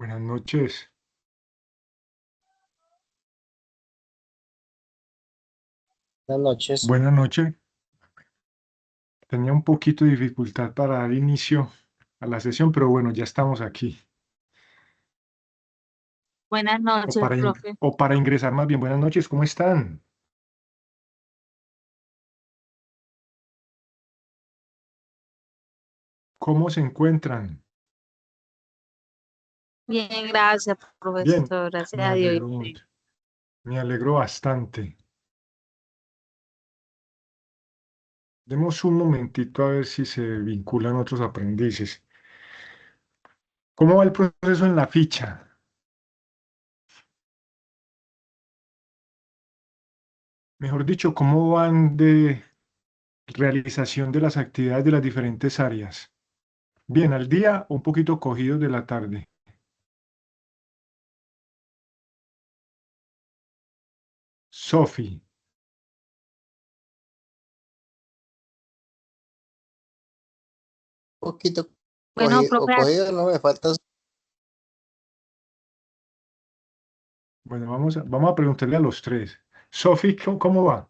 Buenas noches. Buenas noches. Buenas noches. Tenía un poquito de dificultad para dar inicio a la sesión, pero bueno, ya estamos aquí. Buenas noches, profe. O para ingresar más bien, buenas noches, ¿cómo están? ¿Cómo se encuentran? Bien, gracias, Bien, profesor. Gracias me a Dios. alegro mucho. Me alegro bastante. Demos un momentito a ver si se vinculan otros aprendices. ¿Cómo va el proceso en la ficha? Mejor dicho, ¿cómo van de realización de las actividades de las diferentes áreas? Bien, al día, un poquito cogidos de la tarde. Sofi, Poquito Bueno, cogido, profe, cogido, no me falta. bueno, vamos a preguntarle a los tres. Sofi, ¿cómo va?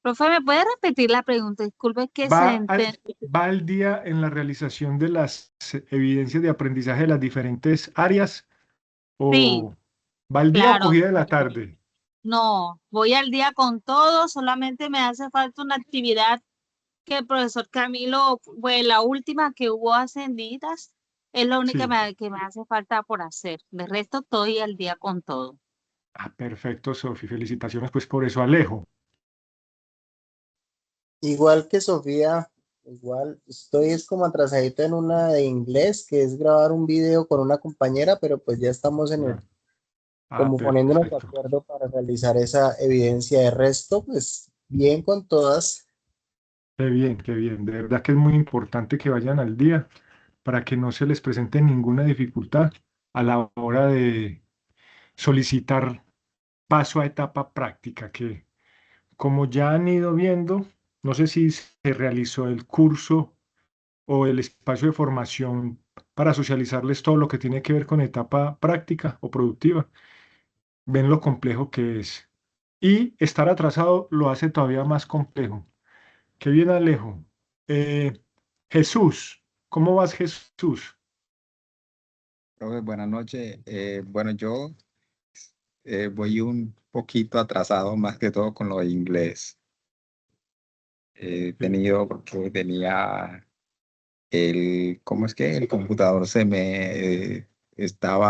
¿me puede repetir la pregunta? Disculpe que se ¿Va al, entendió. va al día en la realización de las evidencias de aprendizaje de las diferentes áreas Sí, o va al día o claro. cogida de la tarde? No, voy al día con todo, solamente me hace falta una actividad que el profesor Camilo, pues la última que hubo ascendidas, es la única Sí. que me hace falta por hacer. De resto, estoy al día con todo. Ah, perfecto, Sofi. Felicitaciones pues por eso, Alejo. Igual que Sofía, igual estoy es como atrasadito en una de inglés, que es grabar un video con una compañera, pero pues ya estamos en Ya. el, Ah, como poniéndonos de perfecto. acuerdo para realizar esa evidencia de resto, pues bien con todas. Qué bien, qué bien. De verdad que es muy importante que vayan al día para que no se les presente ninguna dificultad a la hora de solicitar paso a etapa práctica, que como ya han ido viendo, no sé si se realizó el curso o el espacio de formación para socializarles todo lo que tiene que ver con etapa práctica o productiva, ven lo complejo que es. Y estar atrasado lo hace todavía más complejo. Qué bien, Alejo. Eh, Jesús, ¿cómo vas, Jesús? Profe, buenas noches. Bueno, yo voy un poquito atrasado más que todo con lo de inglés. He Sí. tenido, porque tenía ¿cómo es que? El computador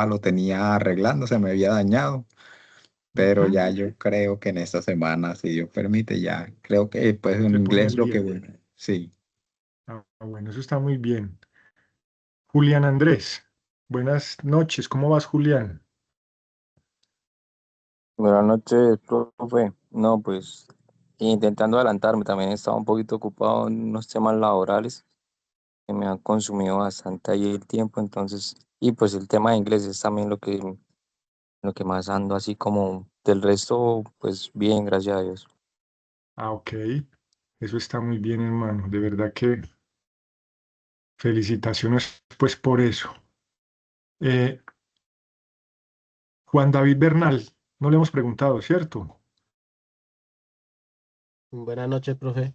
lo tenía arreglando, se me había dañado, pero Ujú. ya yo creo que en esta semana, si Dios permite, ya creo que pues en Se pone inglés al lo que día. bueno, sí. Ah, bueno, eso está muy bien. Julián Andrés, buenas noches. ¿Cómo vas, Julián? Buenas noches, profe. No, pues intentando adelantarme, también estaba un poquito ocupado en unos temas laborales que me han consumido bastante ahí el tiempo, entonces, y pues el tema de inglés es también lo que más ando así como del resto, pues bien, gracias a Dios. Ah, ok. Eso está muy bien, hermano. De verdad que felicitaciones, pues, por eso. Eh, Juan David Bernal, no le hemos preguntado, ¿cierto? Buenas noches, profe.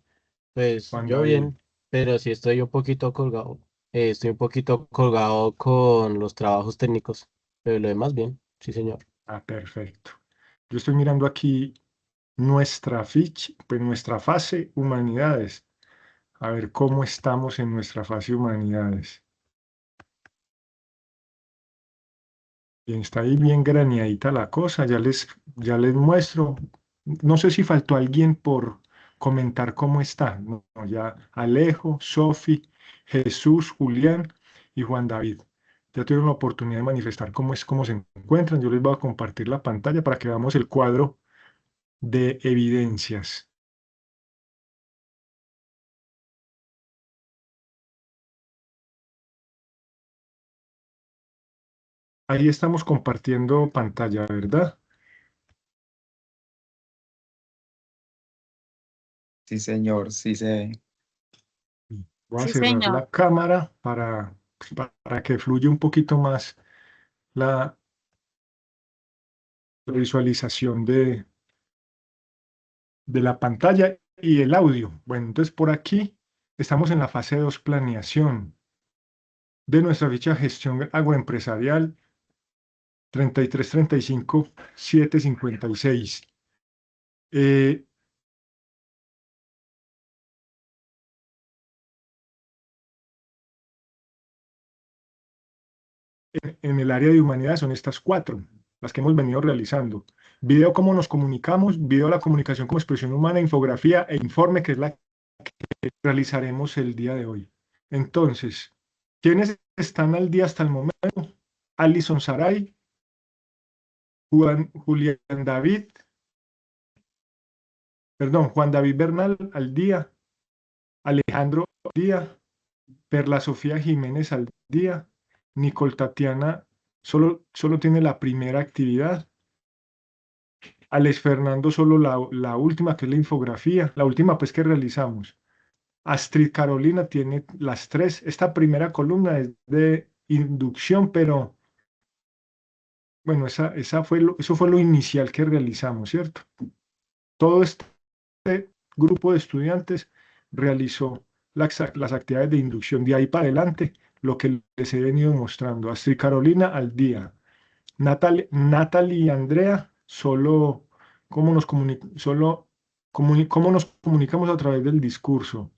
Pues Juan yo David. bien, pero sí estoy un poquito colgado. Estoy un poquito colgado con los trabajos técnicos, pero lo demás bien, sí, señor. Ah, perfecto. Yo estoy mirando aquí nuestra ficha, pues nuestra fase humanidades. A ver cómo estamos en nuestra fase humanidades. Bien, está ahí bien graneadita la cosa. Ya les muestro. No sé si faltó alguien por comentar cómo está. No, no, ya Alejo, Sofi, Jesús, Julián y Juan David. Ya tuvieron la oportunidad de manifestar cómo se encuentran. Yo les voy a compartir la pantalla para que veamos el cuadro de evidencias. Ahí estamos compartiendo pantalla, ¿verdad? Sí, señor, sí se. Voy a Sí, cerrar señor. la cámara para para que fluya un poquito más la visualización de la pantalla y el audio. Bueno, entonces por aquí estamos en la fase 2, planeación de nuestra ficha gestión agroempresarial 33 35 756. En el área de humanidad son estas 4, las que hemos venido realizando. Video, cómo nos comunicamos, video, la comunicación como expresión humana, infografía e informe, que es la que realizaremos el día de hoy. Entonces, ¿quiénes están al día hasta el momento? Alison Saray, Julián David, Juan David Bernal al día, Alejandro al día, Perla Sofía Jiménez al día, Nicole Tatiana solo tiene la primera actividad, Alex Fernando solo la última, que es la infografía, la última pues que realizamos. Astrid Carolina tiene las 3. Esta primera columna es de inducción, pero bueno, eso fue lo inicial que realizamos, ¿cierto? Todo este grupo de estudiantes realizó las actividades de inducción. De ahí para adelante, lo que les he venido mostrando. Astrid Carolina al día. Natalie y Andrea, solo cómo nos cómo nos comunicamos a través del discurso.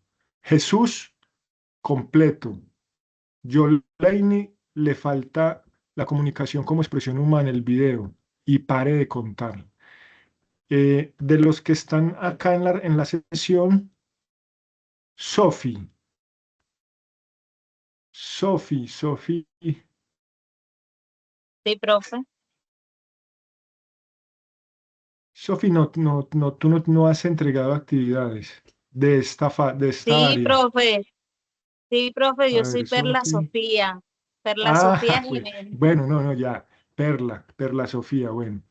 Jesús, completo. Yolaini, le falta la comunicación como expresión humana, el video, y pare de contar. De los que están acá en la sesión, Sofi, Sí, profe. Sofi, tú no has entregado actividades de esta Sí, área. profe. Sí, profe, A yo soy ver, Perla Sofi. Sofía. Perla Sofía Jiménez. Bueno, no, ya. Perla Sofía, bueno.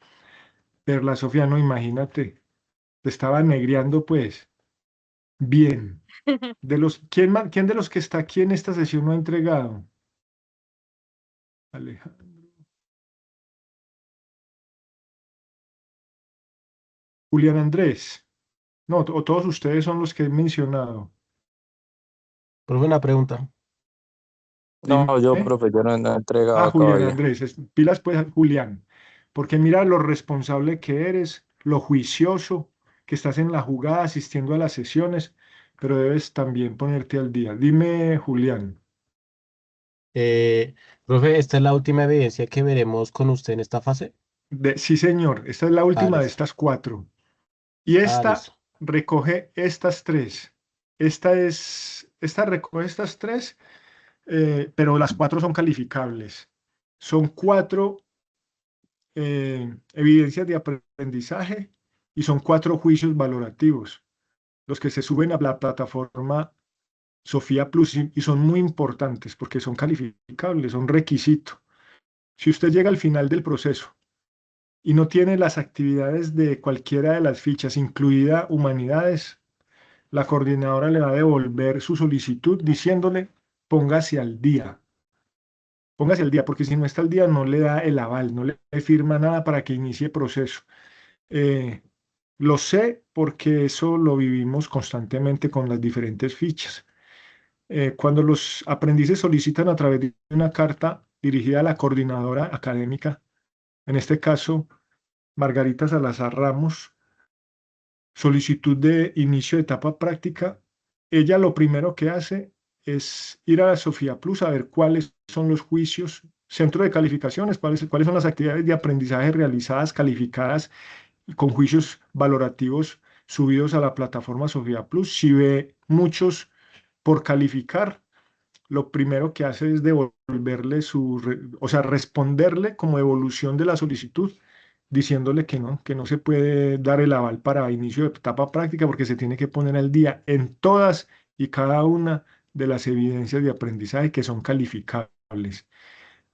Perla Sofía, no, imagínate. Te estaba negreando, pues. Bien. ¿Quién de los que está aquí en esta sesión no ha entregado? Alejandro. Julián Andrés. No, o todos ustedes son los que he mencionado. Profe, una pregunta. No, yo, Dime. profe, yo no he entregado Julián todavía. Andrés. Pilas pues, Julián. Porque mira lo responsable que eres, lo juicioso que estás en la jugada, asistiendo a las sesiones, pero debes también ponerte al día. Dime, Julián. Eh, Profe, esta es la última evidencia que veremos con usted en esta fase. Sí, señor. Esta es la última de Listo. estas 4. Y esta Listo. recoge estas 3. Esta recoge estas 3, pero las 4 son calificables. Son 4 evidencias de aprendizaje y son 4 juicios valorativos, los que se suben a la plataforma Sofía Plus y son muy importantes porque son calificables, son requisito. Si usted llega al final del proceso y no tiene las actividades de cualquiera de las fichas, incluida humanidades, la coordinadora le va a devolver su solicitud diciéndole póngase al día. Póngase al día, porque si no está al día no le da el aval, no le firma nada para que inicie proceso. Eh, lo sé porque eso lo vivimos constantemente con las diferentes fichas. Cuando los aprendices solicitan a través de una carta dirigida a la coordinadora académica, en este caso Margarita Salazar Ramos, solicitud de inicio de etapa práctica, ella lo primero que hace es ir a la Sofía Plus a ver cuáles son los juicios, centro de calificaciones, cuáles son las actividades de aprendizaje realizadas, calificadas y con juicios valorativos subidos a la plataforma Sofía Plus. Si ve muchos por calificar, lo primero que hace es devolverle o sea, responderle como devolución de la solicitud, diciéndole que no se puede dar el aval para inicio de etapa práctica porque se tiene que poner al día en todas y cada una de las evidencias de aprendizaje que son calificables,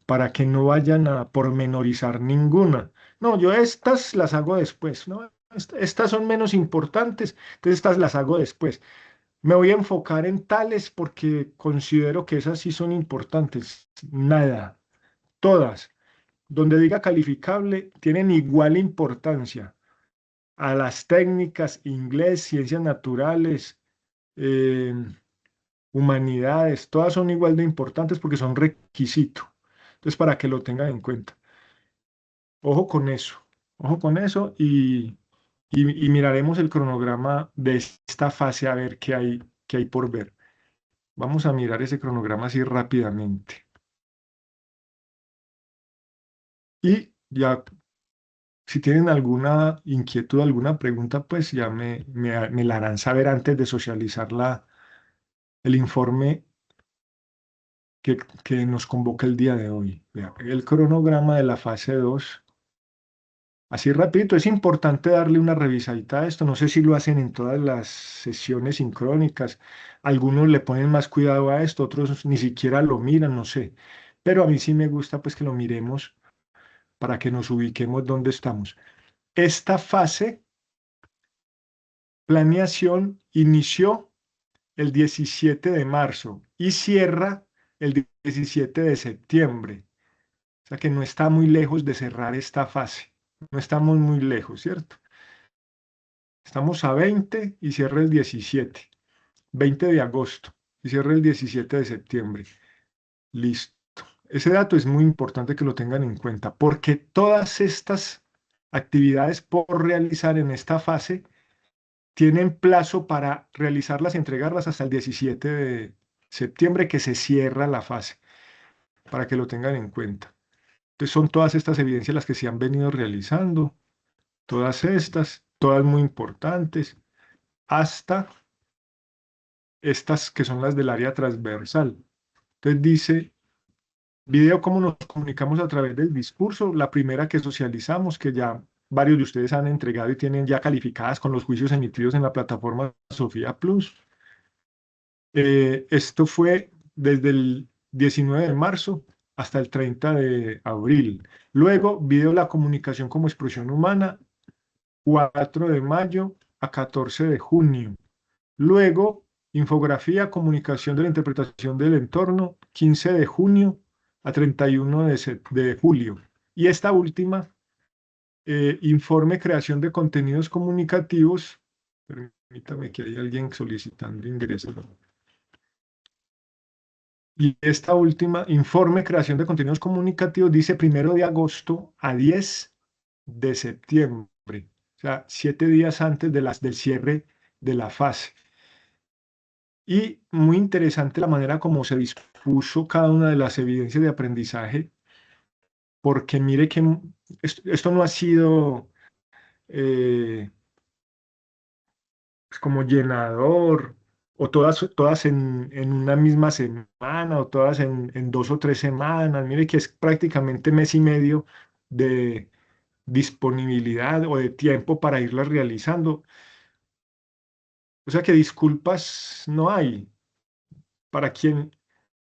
para que no vayan a pormenorizar ninguna. No, yo estas las hago después, ¿no? Estas son menos importantes, entonces estas las hago después. Me voy a enfocar en tales porque considero que esas sí son importantes. Nada, todas, donde diga calificable, tienen igual importancia a las técnicas, inglés, ciencias naturales, eh, humanidades, todas son igual de importantes porque son requisito. Entonces, para que lo tengan en cuenta. Ojo con eso, ojo con eso y miraremos el cronograma de esta fase a ver qué hay por ver. Vamos a mirar ese cronograma así rápidamente. Y ya, si tienen alguna inquietud, alguna pregunta, pues ya me la harán saber antes de socializar el informe que nos convoca el día de hoy. Vea, el cronograma de la fase 2. Así rapidito, es importante darle una revisadita a esto. No sé si lo hacen en todas las sesiones sincrónicas. Algunos le ponen más cuidado a esto, otros ni siquiera lo miran, no sé. Pero a mí sí me gusta pues que lo miremos para que nos ubiquemos dónde estamos. Esta fase, planeación, inició el 17 de marzo y cierra el 17 de septiembre. O sea que no está muy lejos de cerrar esta fase. No estamos muy lejos, ¿cierto? Estamos a 20 y cierra el 17. 20 de agosto y cierra el 17 de septiembre. Listo. Ese dato es muy importante que lo tengan en cuenta porque todas estas actividades por realizar en esta fase tienen plazo para realizarlas y entregarlas hasta el 17 de septiembre que se cierra la fase, para que lo tengan en cuenta. Entonces son todas estas evidencias las que se han venido realizando, todas estas, todas muy importantes, hasta estas que son las del área transversal. Entonces dice, video cómo nos comunicamos a través del discurso, la primera que socializamos, que ya varios de ustedes han entregado y tienen ya calificadas con los juicios emitidos en la plataforma Sofía Plus. Esto fue desde el 19 de marzo hasta el 30 de abril. Luego, video la comunicación como expresión humana, 4 de mayo a 14 de junio. Luego, infografía, comunicación de la interpretación del entorno, 15 de junio a 31 de julio. Y esta última, informe, creación de contenidos comunicativos. Permítame que hay alguien solicitando ingresos. Y esta última, informe, creación de contenidos comunicativos, dice 1 de agosto a 10 de septiembre. O sea, 7 días antes del cierre de la fase. Y muy interesante la manera como se dispuso cada una de las evidencias de aprendizaje, porque mire que esto no ha sido pues como llenador, o todas en una misma semana, o todas en 2 o 3 semanas. Mire que es prácticamente mes y medio de disponibilidad o de tiempo para irlas realizando. O sea que disculpas no hay para quien.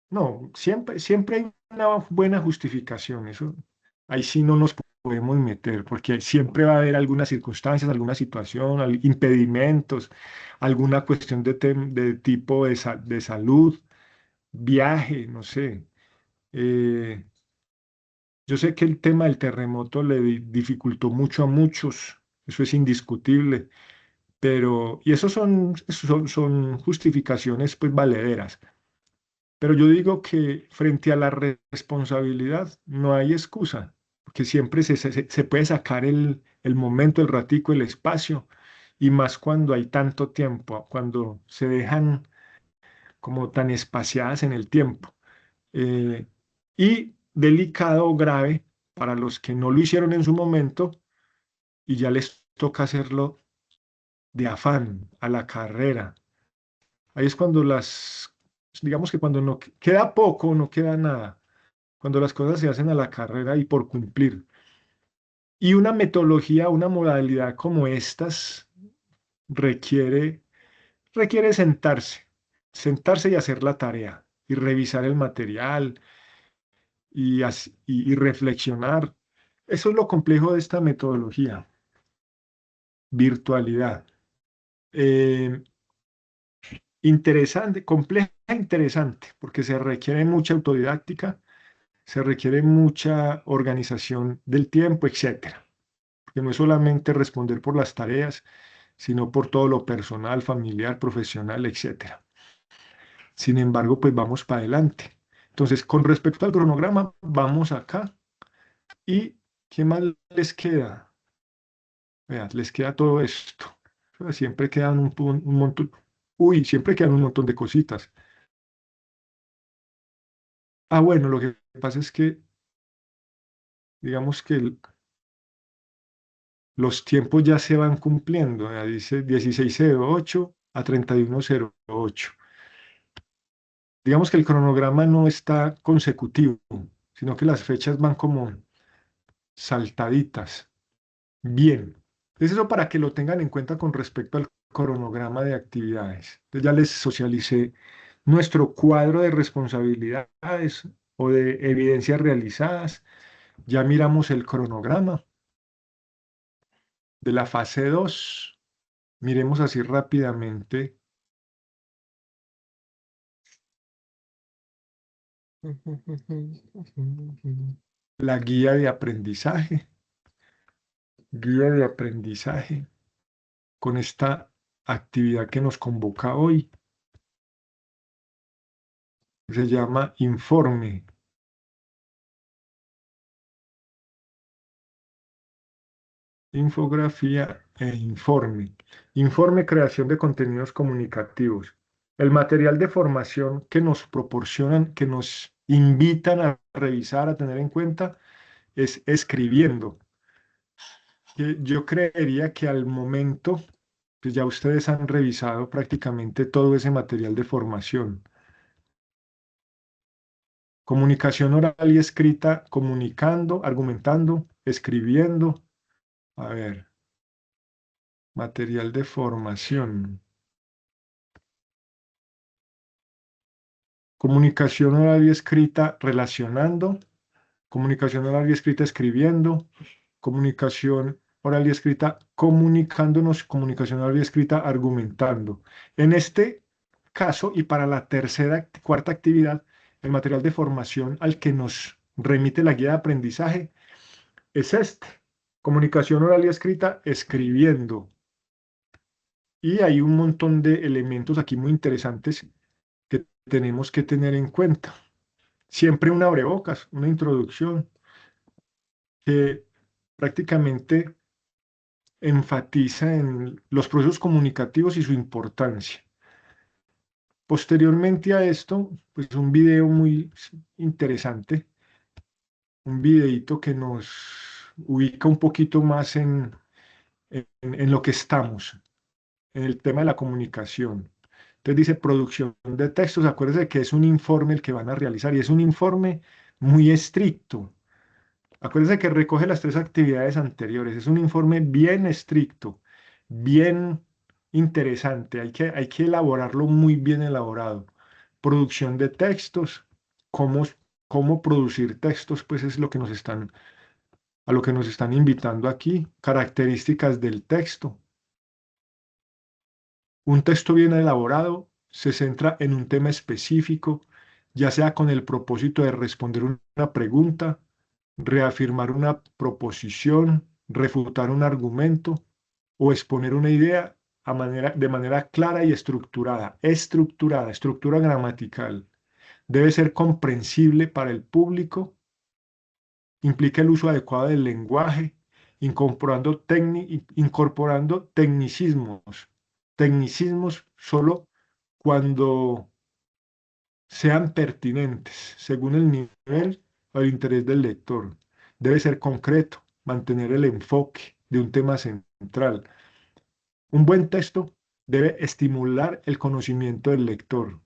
No, siempre hay una buena justificación. Eso, ahí sí no nos podemos meter, porque siempre va a haber algunas circunstancias, alguna situación, impedimentos, alguna cuestión de tipo de salud, viaje, no sé. Eh, yo sé que el tema del terremoto le dificultó mucho a muchos, eso es indiscutible, pero, y eso son justificaciones pues valederas. Pero yo digo que frente a la responsabilidad no hay excusa, porque siempre se puede sacar el momento, el ratico, el espacio, y más cuando hay tanto tiempo, cuando se dejan como tan espaciadas en el tiempo. Eh, y delicado o grave para los que no lo hicieron en su momento y ya les toca hacerlo de afán, a la carrera. Ahí es cuando digamos que cuando no queda poco, no queda nada, cuando las cosas se hacen a la carrera y por cumplir. Y una metodología, una modalidad como estas requiere, requiere sentarse y hacer la tarea y revisar el material y reflexionar. Eso es lo complejo de esta metodología, virtualidad. Eh, interesante, compleja, e interesante, porque se requiere mucha autodidáctica, se requiere mucha organización del tiempo, etcétera. Porque no es solamente responder por las tareas, sino por todo lo personal, familiar, profesional, etcétera. Sin embargo, pues vamos para adelante. Entonces, con respecto al cronograma, vamos acá. ¿Y qué más les queda? Vean, les queda todo esto. Siempre quedan un montón. Uy, siempre quedan un montón de cositas. Ah, bueno, lo que pasa es que, digamos que los tiempos ya se van cumpliendo. Dice 16:08 a 31:08. Digamos que el cronograma no está consecutivo, sino que las fechas van como saltaditas. Bien. Es eso para que lo tengan en cuenta con respecto al cronograma de actividades. Entonces ya les socialicé nuestro cuadro de responsabilidades o de evidencias realizadas. Ya miramos el cronograma de la fase 2. Miremos así rápidamente. La guía de aprendizaje. Guía de aprendizaje con esta actividad que nos convoca hoy. Se llama informe. Infografía e informe. Informe, creación de contenidos comunicativos. El material de formación que nos proporcionan, que nos invitan a revisar, a tener en cuenta, es escribiendo. Yo creería que al momento, pues ya ustedes han revisado prácticamente todo ese material de formación. Comunicación oral y escrita, comunicando, argumentando, escribiendo. A ver, material de formación. Comunicación oral y escrita relacionando, comunicación oral y escrita escribiendo, comunicación oral y escrita comunicándonos, comunicación oral y escrita argumentando. En este caso y para la cuarta actividad, el material de formación al que nos remite la guía de aprendizaje es este, comunicación oral y escrita escribiendo. Y hay un montón de elementos aquí muy interesantes que tenemos que tener en cuenta. Siempre un abrebocas, una introducción que prácticamente enfatiza en los procesos comunicativos y su importancia. Posteriormente a esto, pues un video muy interesante, un videito que nos ubica un poquito más en lo que estamos, en el tema de la comunicación. Entonces dice producción de textos, acuérdense que es un informe el que van a realizar y es un informe muy estricto. Acuérdense que recoge las tres actividades anteriores. Es un informe bien estricto, bien interesante. Hay que elaborarlo muy bien elaborado. Producción de textos, cómo, cómo producir textos, pues es lo que a lo que nos están invitando aquí. Características del texto. Un texto bien elaborado se centra en un tema específico, ya sea con el propósito de responder una pregunta, reafirmar una proposición, refutar un argumento o exponer una idea de manera clara y estructurada. Estructura gramatical. Debe ser comprensible para el público, implica el uso adecuado del lenguaje, incorporando tecnicismos. Tecnicismos solo cuando sean pertinentes, según el nivel o el interés del lector. Debe ser concreto, mantener el enfoque de un tema central. Un buen texto debe estimular el conocimiento del lector.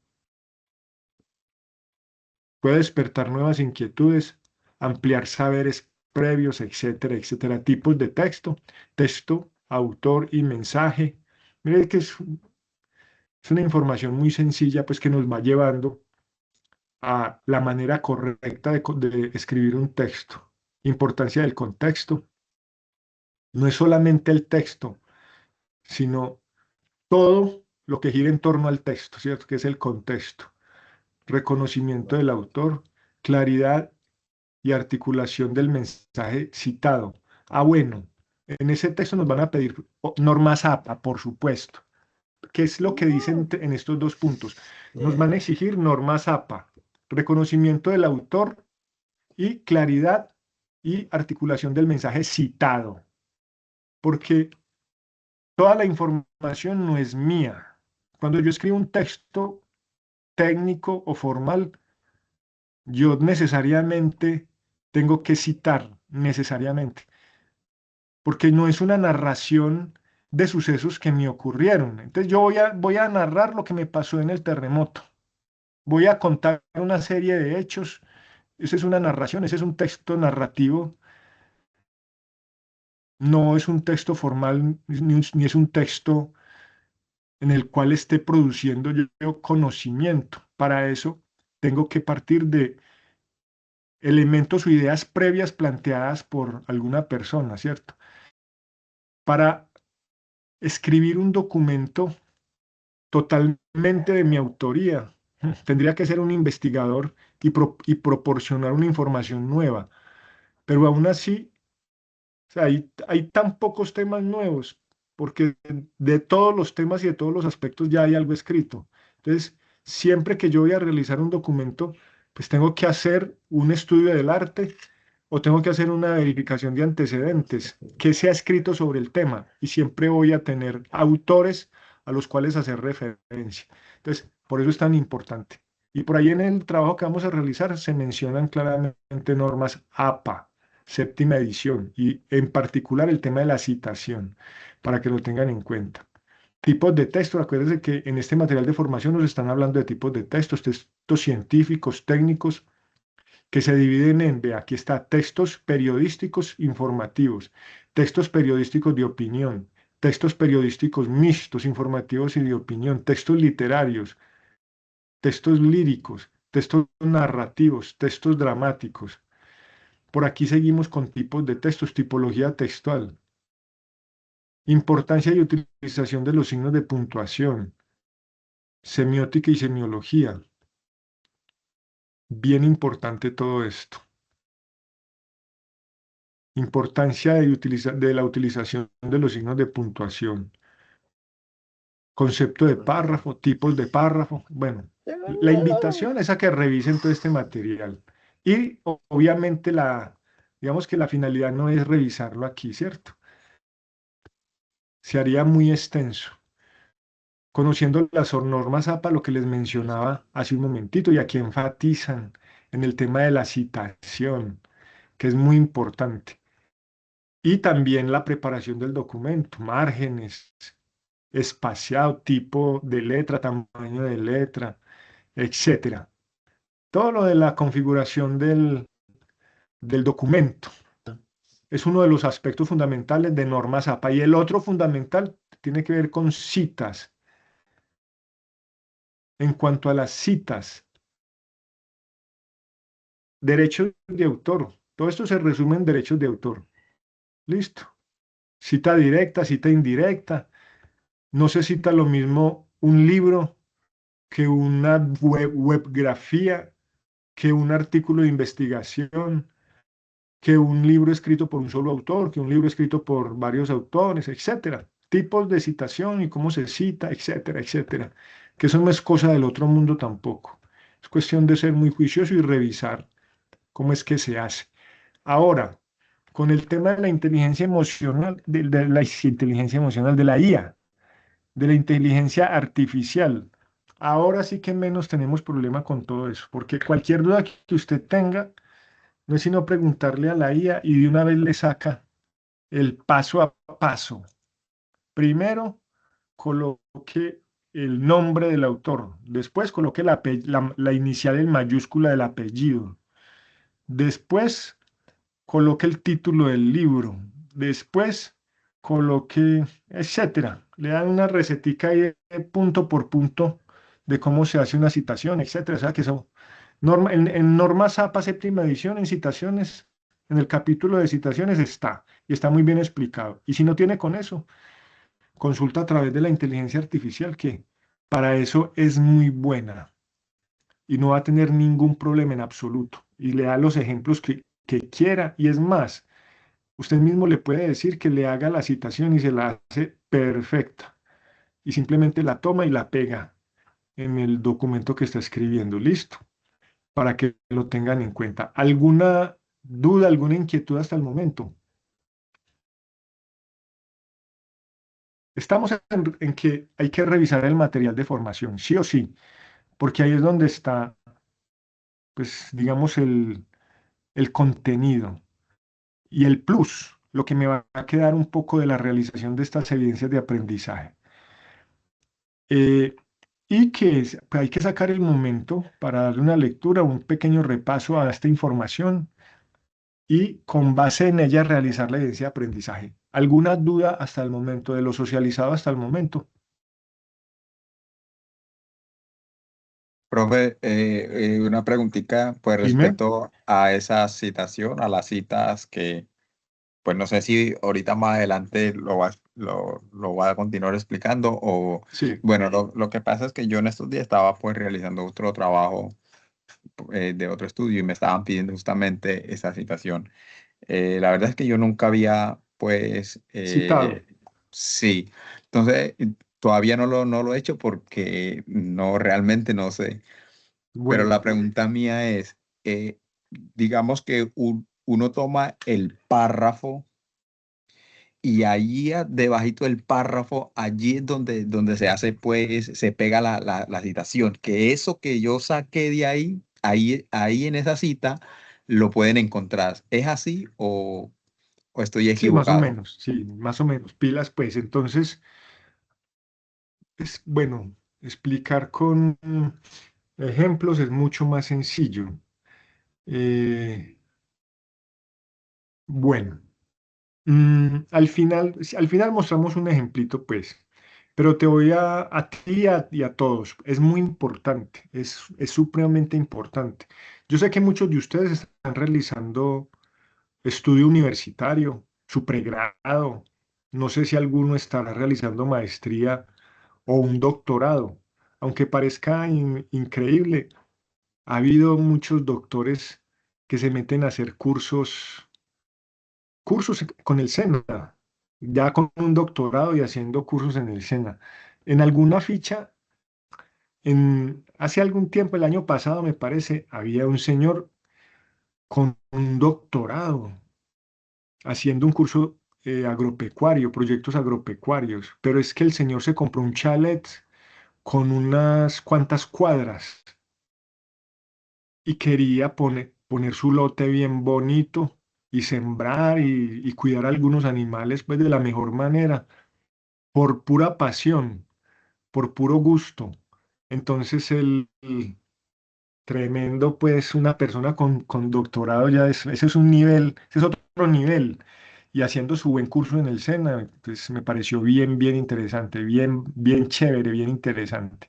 Puede despertar nuevas inquietudes, ampliar saberes previos, etcétera, etcétera. Tipos de texto, autor y mensaje. Mire que es una información muy sencilla, pues que nos va llevando a la manera correcta de escribir un texto. Importancia del contexto. No es solamente el texto, sino todo lo que gira en torno al texto, ¿cierto? Que es el contexto, reconocimiento del autor, claridad y articulación del mensaje citado. Ah, bueno, en ese texto nos van a pedir normas APA, por supuesto. ¿Qué es lo que dicen en estos dos puntos? Nos van a exigir normas APA, reconocimiento del autor y claridad y articulación del mensaje citado, porque toda la información no es mía. Cuando yo escribo un texto técnico o formal, yo necesariamente tengo que citar, necesariamente, porque no es una narración de sucesos que me ocurrieron. Entonces yo voy a narrar lo que me pasó en el terremoto. Voy a contar una serie de hechos. Esa es una narración, ese es un texto narrativo. No es un texto formal, ni es un texto en el cual esté produciendo yo conocimiento. Para eso tengo que partir de elementos o ideas previas planteadas por alguna persona, ¿cierto? Para escribir un documento totalmente de mi autoría, tendría que ser un investigador y proporcionar una información nueva. Pero aún así, o sea, hay tan pocos temas nuevos, porque de todos los temas y de todos los aspectos ya hay algo escrito. Entonces, siempre que yo voy a realizar un documento, pues tengo que hacer un estudio del arte o tengo que hacer una verificación de antecedentes, qué se ha escrito sobre el tema, y siempre voy a tener autores a los cuales hacer referencia. Entonces, por eso es tan importante. Y por ahí en el trabajo que vamos a realizar se mencionan claramente normas APA, séptima edición, y en particular el tema de la citación, para que lo tengan en cuenta. Tipos de texto, acuérdense que en este material de formación nos están hablando de tipos de textos, textos científicos, técnicos, que se dividen en, ve, aquí está, textos periodísticos informativos, textos periodísticos de opinión, textos periodísticos mixtos, informativos y de opinión, textos literarios, textos líricos, textos narrativos, textos dramáticos. Por aquí seguimos con tipos de textos, tipología textual, importancia y utilización de los signos de puntuación, semiótica y semiología. Bien importante todo esto. Importancia de la utilización de los signos de puntuación. Concepto de párrafo, tipos de párrafo. Bueno, la invitación es a que revisen todo este material. Y obviamente digamos que la finalidad no es revisarlo aquí, ¿cierto? Se haría muy extenso. Conociendo las normas APA, lo que les mencionaba hace un momentito, y aquí enfatizan en el tema de la citación, que es muy importante. Y también la preparación del documento, márgenes, espaciado, tipo de letra, tamaño de letra, etcétera. Todo lo de la configuración del documento es uno de los aspectos fundamentales de normas APA. Y el otro fundamental tiene que ver con citas. En cuanto a las citas, derechos de autor. Todo esto se resume en derechos de autor. Listo. Cita directa, cita indirecta. No se cita lo mismo un libro que una webgrafía, que un artículo de investigación, que un libro escrito por un solo autor, que un libro escrito por varios autores, etcétera. Tipos de citación y cómo se cita, etcétera, etcétera. Que eso no es cosa del otro mundo tampoco. Es cuestión de ser muy juicioso y revisar cómo es que se hace. Ahora, con el tema de la inteligencia emocional, de la inteligencia emocional, de la IA, de la inteligencia artificial, ahora sí que menos tenemos problema con todo eso, porque cualquier duda que usted tenga, no es sino preguntarle a la IA y de una vez le saca el paso a paso. Primero, coloque el nombre del autor, después coloque la inicial en mayúscula del apellido, después coloque el título del libro, después coloque, etcétera. Le dan una recetica ahí de punto por punto de cómo se hace una citación, etcétera. O sea que eso, en normas APA séptima edición, en citaciones, en el capítulo de citaciones está, y está muy bien explicado. Y si no tiene con eso, consulta a través de la inteligencia artificial que Para eso es muy buena y no va a tener ningún problema en absoluto. Y le da los ejemplos que quiera. Y es más, usted mismo le puede decir que le haga la citación y se la hace perfecta. Y simplemente la toma y la pega en el documento que está escribiendo. Listo. Para que lo tengan en cuenta. ¿Alguna duda, alguna inquietud hasta el momento? Estamos en que hay que revisar el material de formación, sí o sí, porque ahí es donde está, pues, digamos, el contenido y el plus, lo que me va a quedar un poco de la realización de estas evidencias de aprendizaje. Y que pues, hay que sacar el momento para darle una lectura, un pequeño repaso a esta información y con base en ella realizar la evidencia de aprendizaje. ¿Alguna duda hasta el momento de lo socializado hasta el momento? Profe, una preguntita pues Dime. respecto a esa citación, a las citas que, pues no sé si ahorita más adelante lo va a continuar explicando o, Sí, bueno, lo que pasa es que yo en estos días estaba pues realizando otro trabajo de otro estudio y me estaban pidiendo justamente esa citación. La verdad es que yo nunca había pues, citado. sí, entonces todavía no lo he hecho porque no, realmente no sé. Pero Bueno, la pregunta mía es, digamos que uno toma el párrafo y allí debajito del párrafo, allí es donde se hace, pues, se pega la citación, que eso que yo saqué de ahí en esa cita, lo pueden encontrar. ¿Es así o estoy sí, más o equivocado? menos, sí, más o menos. Pilas, pues, entonces, es bueno, explicar con ejemplos es mucho más sencillo. Eh, bueno. Al final mostramos un ejemplito, pues, pero te voy a ti y a todos. Es muy importante, es supremamente importante. Yo sé que muchos de ustedes están realizando estudio universitario, su pregrado. No sé si alguno estará realizando maestría o un doctorado. Aunque parezca increíble, ha habido muchos doctores que se meten a hacer cursos con el SENA, ya con un doctorado y haciendo cursos en el SENA. En alguna ficha, hace algún tiempo, el año pasado me parece, había un señor con un doctorado haciendo un curso agropecuario, proyectos agropecuarios, pero es que el señor se compró un chalet con unas cuantas cuadras y quería poner su lote bien bonito y sembrar y cuidar algunos animales pues de la mejor manera por pura pasión, por puro gusto. Entonces el tremendo, pues una persona con doctorado ya es, ese es un nivel, ese es otro nivel. Y haciendo su buen curso en el SENA, pues me pareció bien interesante, bien chévere, bien interesante.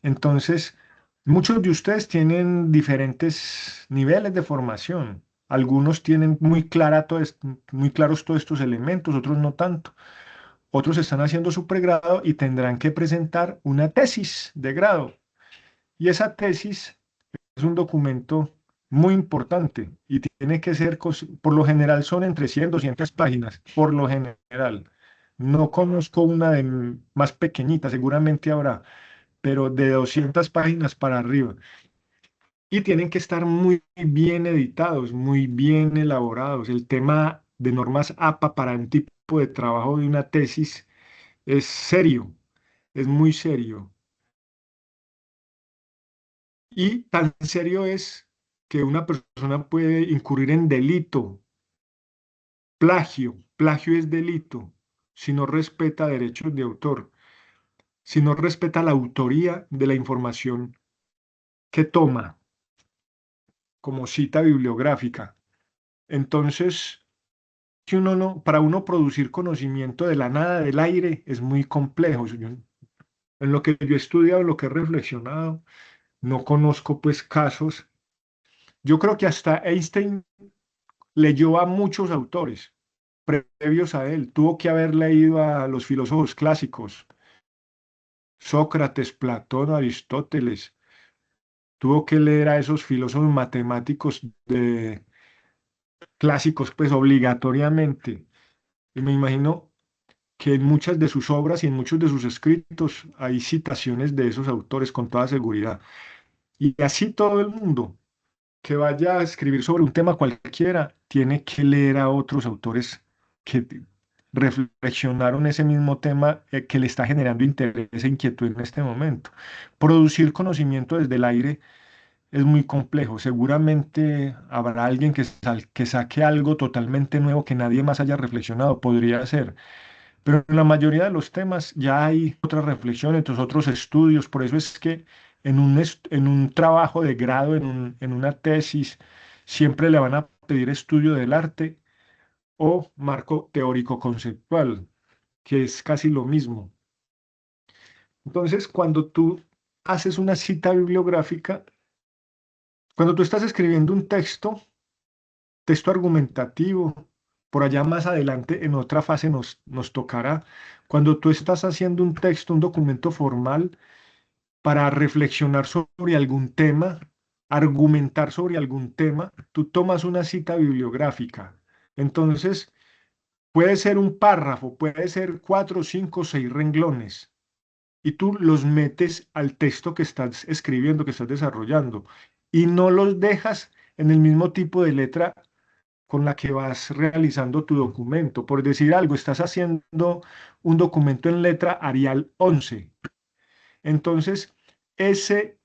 Entonces, muchos de ustedes tienen diferentes niveles de formación. Algunos tienen muy claros todos estos elementos, otros no tanto. Otros están haciendo su pregrado y tendrán que presentar una tesis de grado. Y esa tesis es un documento muy importante y tiene que ser, por lo general son entre 100 200 páginas, por lo general. No conozco una más pequeñita, seguramente habrá, pero de 200 páginas para arriba. Y tienen que estar muy bien editados, muy bien elaborados. El tema de normas APA para un tipo de trabajo de una tesis es serio, es muy serio. Y tan serio es que una persona puede incurrir en delito, plagio. Plagio es delito si no respeta derechos de autor, si no respeta la autoría de la información que toma como cita bibliográfica. Entonces, que uno no, para uno producir conocimiento de la nada, del aire, es muy complejo. En lo que yo he estudiado, en lo que he reflexionado, no conozco pues casos. Yo creo que hasta Einstein leyó a muchos autores previos a él. Tuvo que haber leído a los filósofos clásicos, Sócrates, Platón, Aristóteles. Tuvo que leer a esos filósofos matemáticos clásicos, pues obligatoriamente. Y me imagino que en muchas de sus obras y en muchos de sus escritos hay citaciones de esos autores con toda seguridad. Y así todo el mundo que vaya a escribir sobre un tema cualquiera tiene que leer a otros autores que reflexionaron ese mismo tema que le está generando interés e inquietud en este momento. Producir conocimiento desde el aire es muy complejo. Seguramente habrá alguien que saque algo totalmente nuevo que nadie más haya reflexionado, podría ser. Pero en la mayoría de los temas ya hay otras reflexiones, otros estudios. Por eso es que en un trabajo de grado, en una tesis, siempre le van a pedir estudio del arte o marco teórico conceptual, que es casi lo mismo. Entonces, cuando tú haces una cita bibliográfica, cuando tú estás escribiendo un texto argumentativo, por allá más adelante en otra fase nos tocará, cuando tú estás haciendo un texto, un documento formal para reflexionar sobre algún tema, argumentar sobre algún tema, tú tomas una cita bibliográfica. Entonces, puede ser un párrafo, puede ser 4, 5, 6 renglones, y tú los metes al texto que estás escribiendo, que estás desarrollando, y no los dejas en el mismo tipo de letra con la que vas realizando tu documento. Por decir algo, estás haciendo un documento en letra Arial 11. Entonces, ese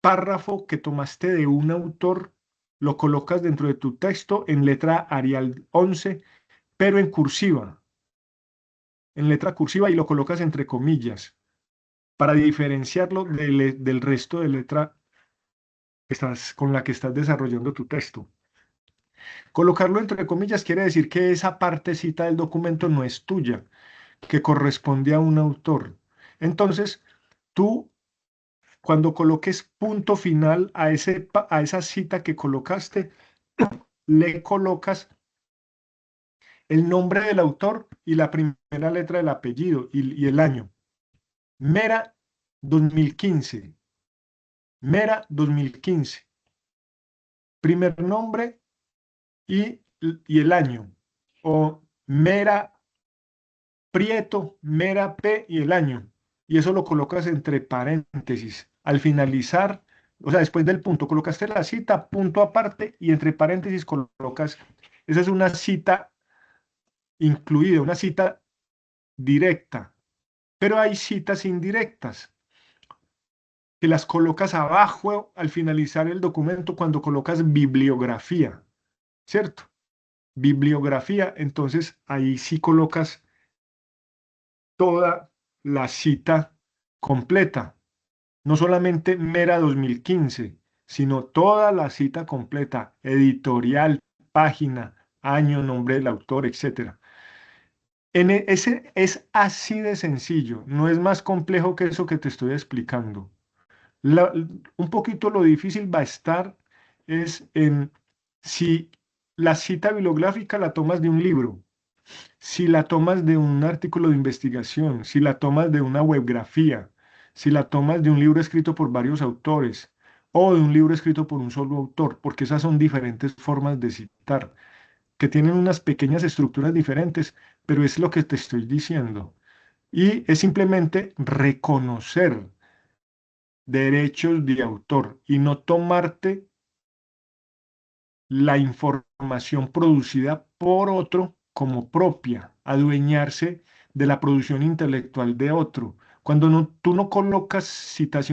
párrafo que tomaste de un autor lo colocas dentro de tu texto en letra Arial 11, pero en letra cursiva y lo colocas entre comillas para diferenciarlo del resto de letra con la que estás desarrollando tu texto. Colocarlo entre comillas quiere decir que esa partecita del documento no es tuya, que corresponde a un autor. Entonces, tú, cuando coloques punto final a esa cita que colocaste, le colocas el nombre del autor y la primera letra del apellido y el año. Mera 2015. Mera 2015. Primer nombre y el año. O Mera Prieto, Mera P y el año. Y eso lo colocas entre paréntesis. Al finalizar, o sea, después del punto, colocaste la cita, punto aparte, y entre paréntesis colocas, esa es una cita incluida, una cita directa. Pero hay citas indirectas, que las colocas abajo al finalizar el documento cuando colocas bibliografía, ¿cierto? Bibliografía, entonces ahí sí colocas toda la cita completa, no solamente Mera 2015, sino toda la cita completa, editorial, página, año, nombre del autor, etc. Ese es así de sencillo, no es más complejo que eso que te estoy explicando. Un poquito lo difícil va a estar es en si la cita bibliográfica la tomas de un libro, si la tomas de un artículo de investigación, si la tomas de una webgrafía, si la tomas de un libro escrito por varios autores o de un libro escrito por un solo autor, porque esas son diferentes formas de citar, que tienen unas pequeñas estructuras diferentes, pero es lo que te estoy diciendo. Y es simplemente reconocer derechos de autor y no tomarte la información producida por otro como propia, adueñarse de la producción intelectual de otro. Cuando tú no colocas citas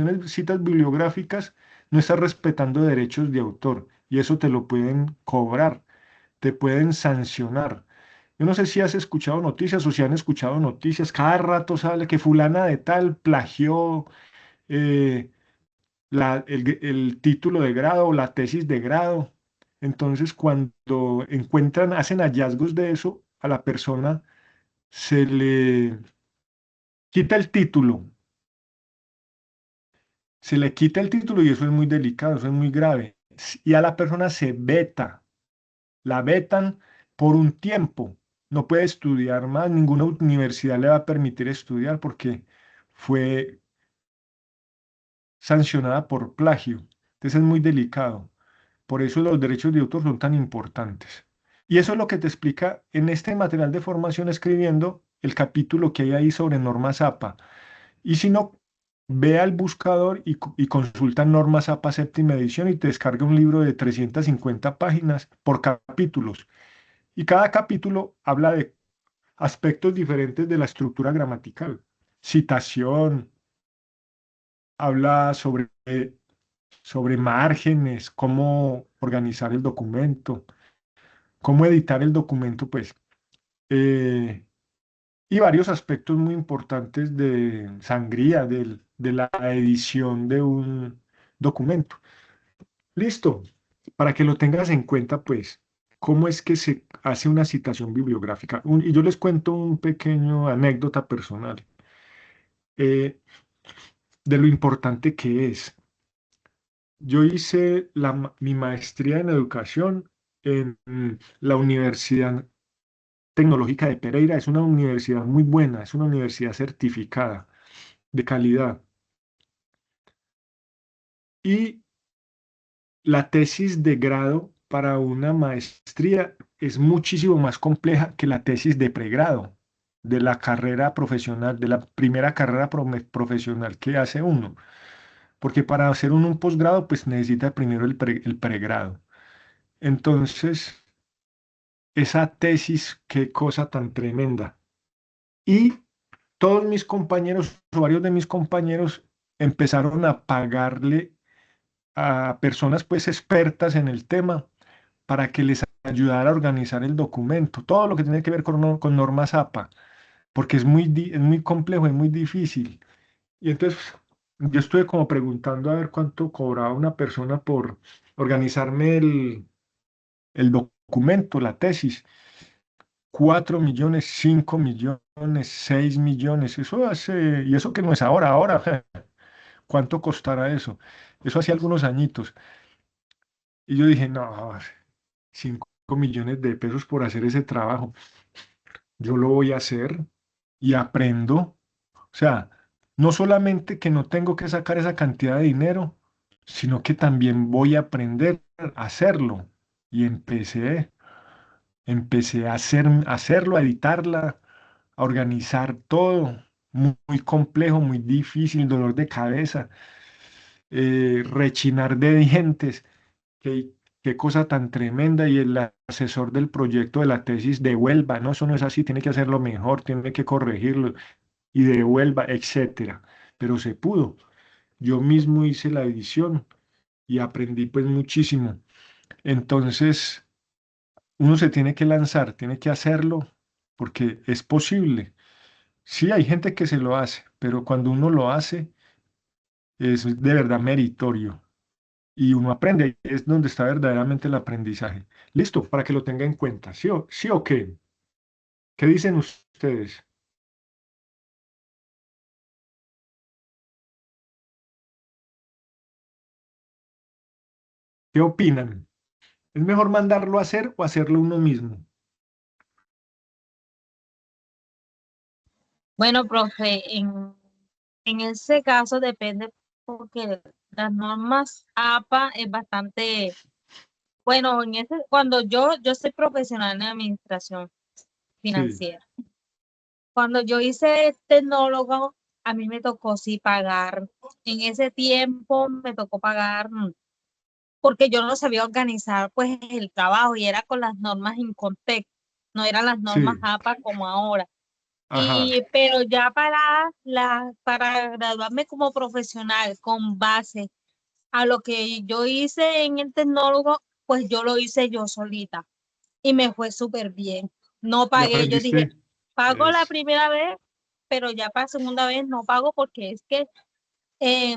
bibliográficas, no estás respetando derechos de autor y eso te lo pueden cobrar, te pueden sancionar. Yo no sé si has escuchado noticias o si han escuchado noticias, cada rato sale que fulana de tal plagió eh, el título de grado o la tesis de grado. Entonces, cuando hacen hallazgos de eso, a la persona se le quita el título, se le quita el título y eso es muy delicado, eso es muy grave. Y a la persona se veta, la vetan por un tiempo. No puede estudiar más, ninguna universidad le va a permitir estudiar porque fue sancionada por plagio. Entonces es muy delicado. Por eso los derechos de autor son tan importantes. Y eso es lo que te explica en este material de formación escribiendo el capítulo que hay ahí sobre normas APA. Y si no, ve al buscador y consulta normas APA séptima edición y te descarga un libro de 350 páginas por capítulos. Y cada capítulo habla de aspectos diferentes de la estructura gramatical. Citación, habla sobre márgenes, cómo organizar el documento, cómo editar el documento, pues, eh, y varios aspectos muy importantes de sangría, de la edición de un documento. Listo, para que lo tengas en cuenta, pues, cómo es que se hace una citación bibliográfica. Y yo les cuento un pequeño anécdota personal eh, de lo importante que es. Yo hice mi maestría en educación en la Universidad Tecnológica de Pereira. Es una universidad muy buena, es una universidad certificada de calidad. Y la tesis de grado para una maestría es muchísimo más compleja que la tesis de pregrado, de la carrera profesional, de la primera carrera profesional que hace uno. Porque para hacer un posgrado, pues necesita primero el pregrado. Entonces, esa tesis, qué cosa tan tremenda. Y todos mis compañeros, o varios de mis compañeros, empezaron a pagarle a personas pues expertas en el tema para que les ayudara a organizar el documento, todo lo que tiene que ver con normas APA, porque es muy complejo, es muy difícil. Y entonces yo estuve como preguntando a ver cuánto cobraba una persona por organizarme el documento, la tesis. 4 millones, 5 millones, 6 millones, eso hace, y eso que no es ahora, ¿cuánto costará eso? Eso hace algunos añitos. Y yo dije, no, 5 millones de pesos por hacer ese trabajo, yo lo voy a hacer y aprendo. O sea, no solamente que no tengo que sacar esa cantidad de dinero, sino que también voy a aprender a hacerlo. Y empecé a hacerlo, a editarla, a organizar todo. Muy complejo, muy difícil, dolor de cabeza, rechinar de dientes. Qué, qué cosa tan tremenda. Y el asesor del proyecto de la tesis devuelva, no, eso no es así, tiene que hacerlo mejor, tiene que corregirlo y devuelva, etcétera. Pero se pudo. Yo mismo hice la edición y aprendí pues muchísimo. Entonces, uno se tiene que lanzar, tiene que hacerlo porque es posible. Sí, hay gente que se lo hace, pero cuando uno lo hace es de verdad meritorio y uno aprende, ahí es donde está verdaderamente el aprendizaje. Listo, para que lo tenga en cuenta. Sí o qué? ¿Qué dicen ustedes? ¿Qué opinan? ¿Es mejor mandarlo a hacer o hacerlo uno mismo? Bueno, profe, en ese caso depende porque las normas APA es bastante, bueno, cuando yo soy profesional en administración Sí, financiera. Cuando yo hice tecnólogo, a mí me tocó sí pagar. En ese tiempo me tocó pagar porque yo no sabía organizar pues el trabajo y era con las normas Incontec, no eran las normas sí, APA como ahora. ajá, Pero ya para graduarme como profesional con base a lo que yo hice en el tecnólogo, pues yo lo hice yo solita y me fue súper bien. No y pagué, yo dije, aprendiste. pago la Es, primera vez, pero ya para segunda vez no pago porque es que eh,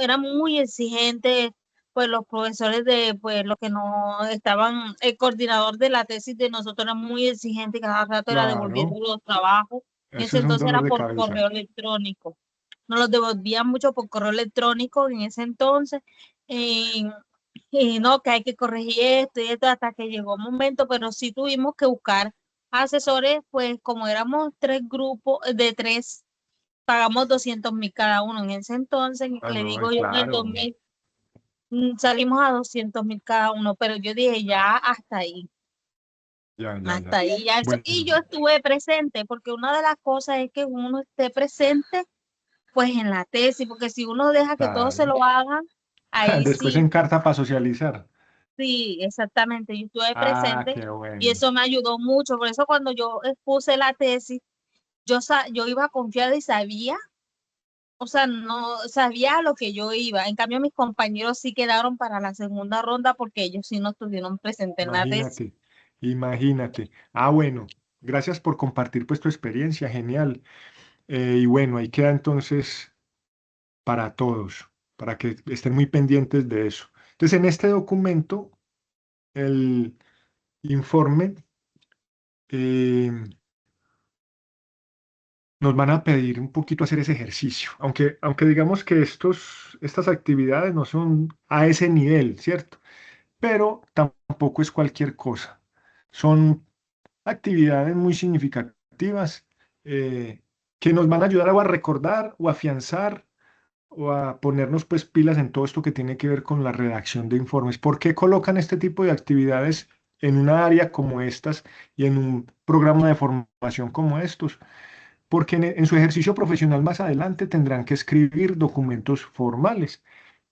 eran muy exigentes, pues los profesores de, pues los que no estaban, el coordinador de la tesis de nosotros era muy exigente y cada rato era devolviendo claro, los trabajos. En eso ese es un entonces era dolor de por cabeza. correo electrónico. Nos los devolvían mucho por correo electrónico en ese entonces. eh, y no, que hay que corregir esto y esto hasta que llegó un momento, pero sí tuvimos que buscar asesores, pues como éramos tres grupos de tres pagamos 200.000 cada uno. En ese entonces, Ah, le no, digo yo, en el claro. 2000, salimos a 200.000 cada uno, pero yo dije, ya hasta ahí. Ya. Hasta ahí ya eso. Bueno, Y yo estuve presente, porque una de las cosas es que uno esté presente, pues en la tesis, porque si uno deja que todos se claro. lo hagan, ahí Después sí, en carta para socializar. sí, exactamente. Yo estuve Ah, presente qué y bueno. eso me ayudó mucho. Por eso cuando yo expuse la tesis, yo iba confiada y sabía, o sea, no sabía a lo que yo iba. En cambio, mis compañeros sí quedaron para la segunda ronda porque ellos sí no estuvieron presentes en la tesis. Imagínate. Ah, bueno, gracias por compartir pues tu experiencia, genial. Y bueno, ahí queda entonces para todos, para que estén muy pendientes de eso. Entonces, en este documento, el informe, eh, nos van a pedir un poquito hacer ese ejercicio, aunque digamos que estas actividades no son a ese nivel, ¿cierto? Pero tampoco es cualquier cosa. Son actividades muy significativas, que nos van a ayudar o a recordar o a afianzar o a ponernos pues pilas en todo esto que tiene que ver con la redacción de informes. ¿Por qué colocan este tipo de actividades en una área como estas y en un programa de formación como estos? Porque en su ejercicio profesional más adelante tendrán que escribir documentos formales.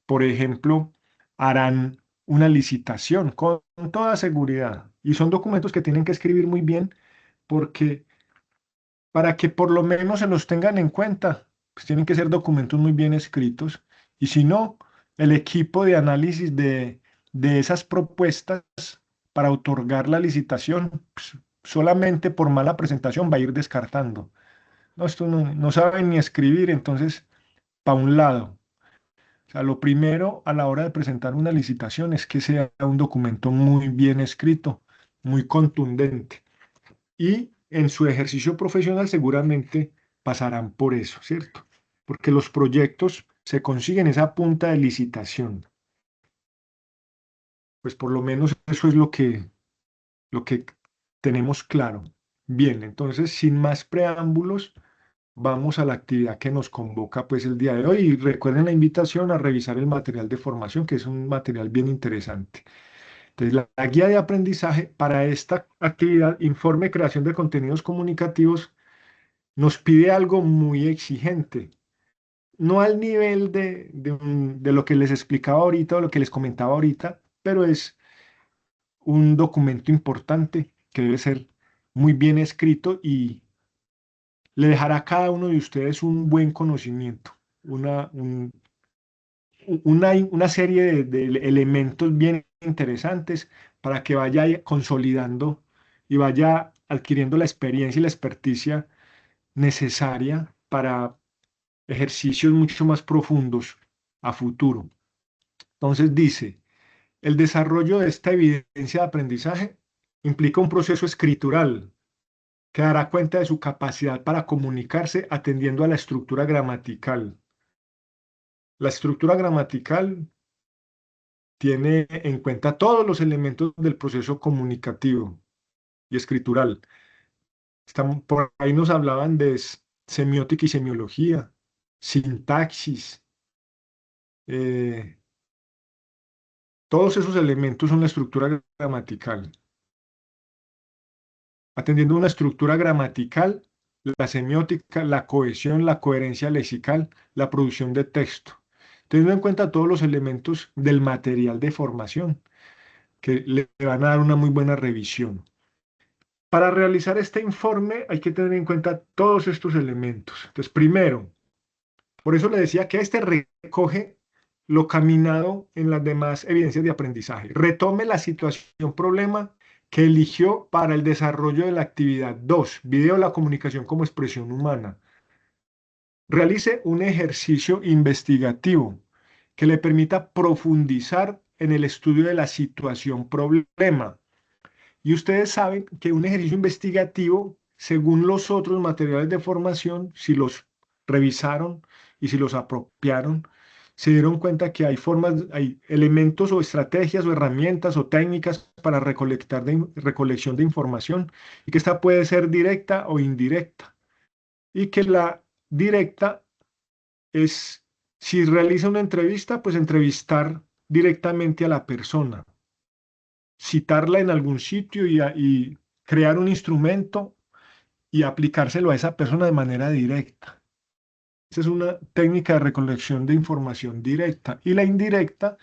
Por ejemplo, harán una licitación con toda seguridad y son documentos que tienen que escribir muy bien porque para que por lo menos se los tengan en cuenta, pues tienen que ser documentos muy bien escritos y si no, el equipo de análisis de esas propuestas para otorgar la licitación, pues, solamente por mala presentación va a ir descartando. No, esto no saben ni escribir, entonces, para un lado. O sea, lo primero a la hora de presentar una licitación es que sea un documento muy bien escrito, muy contundente. Y en su ejercicio profesional seguramente pasarán por eso, ¿cierto? Porque los proyectos se consiguen esa punta de licitación. Pues por lo menos eso es lo que tenemos claro. Bien, entonces, sin más preámbulos, vamos a la actividad que nos convoca pues el día de hoy y recuerden la invitación a revisar el material de formación, que es un material bien interesante. Entonces, la guía de aprendizaje para esta actividad, informe creación de contenidos comunicativos, nos pide algo muy exigente, no al nivel de lo que les explicaba ahorita o lo que les comentaba ahorita, pero es un documento importante que debe ser muy bien escrito y le dejará a cada uno de ustedes un buen conocimiento, una serie de elementos bien interesantes para que vaya consolidando y vaya adquiriendo la experiencia y la experticia necesaria para ejercicios mucho más profundos a futuro. Entonces dice, el desarrollo de esta evidencia de aprendizaje implica un proceso escritural que dará cuenta de su capacidad para comunicarse atendiendo a la estructura gramatical. La estructura gramatical tiene en cuenta todos los elementos del proceso comunicativo y escritural. Por ahí nos hablaban de semiótica y semiología, sintaxis. eh, Todos esos elementos son la estructura gramatical. Atendiendo a una estructura gramatical, la semiótica, la cohesión, la coherencia lexical, la producción de texto. Teniendo en cuenta todos los elementos del material de formación que le van a dar una muy buena revisión. Para realizar este informe hay que tener en cuenta todos estos elementos. Entonces, primero, por eso le decía que este recoge lo caminado en las demás evidencias de aprendizaje. Retome la situación problema que eligió para el desarrollo de la actividad 2, video la comunicación como expresión humana. Realice un ejercicio investigativo que le permita profundizar en el estudio de la situación problema. Y ustedes saben que un ejercicio investigativo, según los otros materiales de formación, si los revisaron y si los apropiaron, se dieron cuenta que hay formas, hay elementos o estrategias o herramientas o técnicas para recolección de información y que esta puede ser directa o indirecta y que la directa es, si realiza una entrevista, pues entrevistar directamente a la persona, citarla en algún sitio y crear un instrumento y aplicárselo a esa persona de manera directa. Esa es una técnica de recolección de información directa. Y la indirecta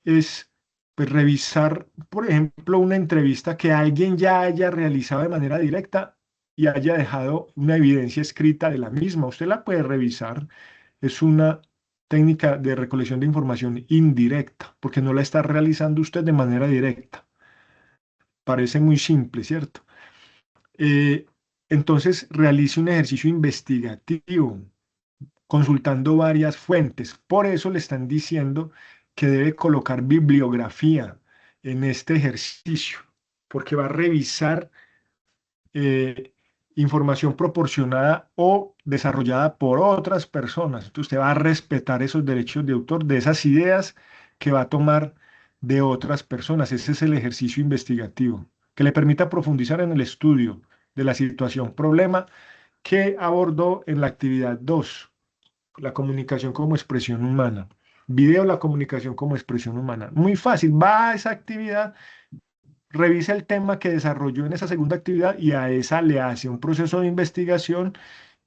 es, pues, revisar, por ejemplo, una entrevista que alguien ya haya realizado de manera directa y haya dejado una evidencia escrita de la misma. Usted la puede revisar. Es una técnica de recolección de información indirecta, porque no la está realizando usted de manera directa. Parece muy simple, ¿cierto? Eh, entonces, realice un ejercicio investigativo consultando varias fuentes. Por eso le están diciendo que debe colocar bibliografía en este ejercicio, porque va a revisar eh, información proporcionada o desarrollada por otras personas. Entonces usted va a respetar esos derechos de autor de esas ideas que va a tomar de otras personas. Ese es el ejercicio investigativo, que le permita profundizar en el estudio de la situación problema que abordó en la actividad 2, la comunicación como expresión humana. Video, la comunicación como expresión humana. Muy fácil, va a esa actividad, revisa el tema que desarrolló en esa segunda actividad y a esa le hace un proceso de investigación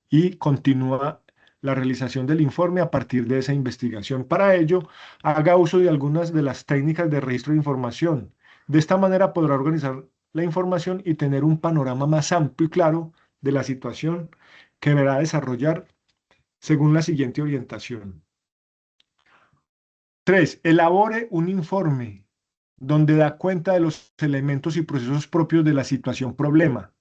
y continúa la realización del informe a partir de esa investigación. Para ello, haga uso de algunas de las técnicas de registro de información. De esta manera podrá organizar la información y tener un panorama más amplio y claro de la situación que deberá desarrollar según la siguiente orientación. 3. Elabore un informe donde da cuenta de los elementos y procesos propios de la situación problema.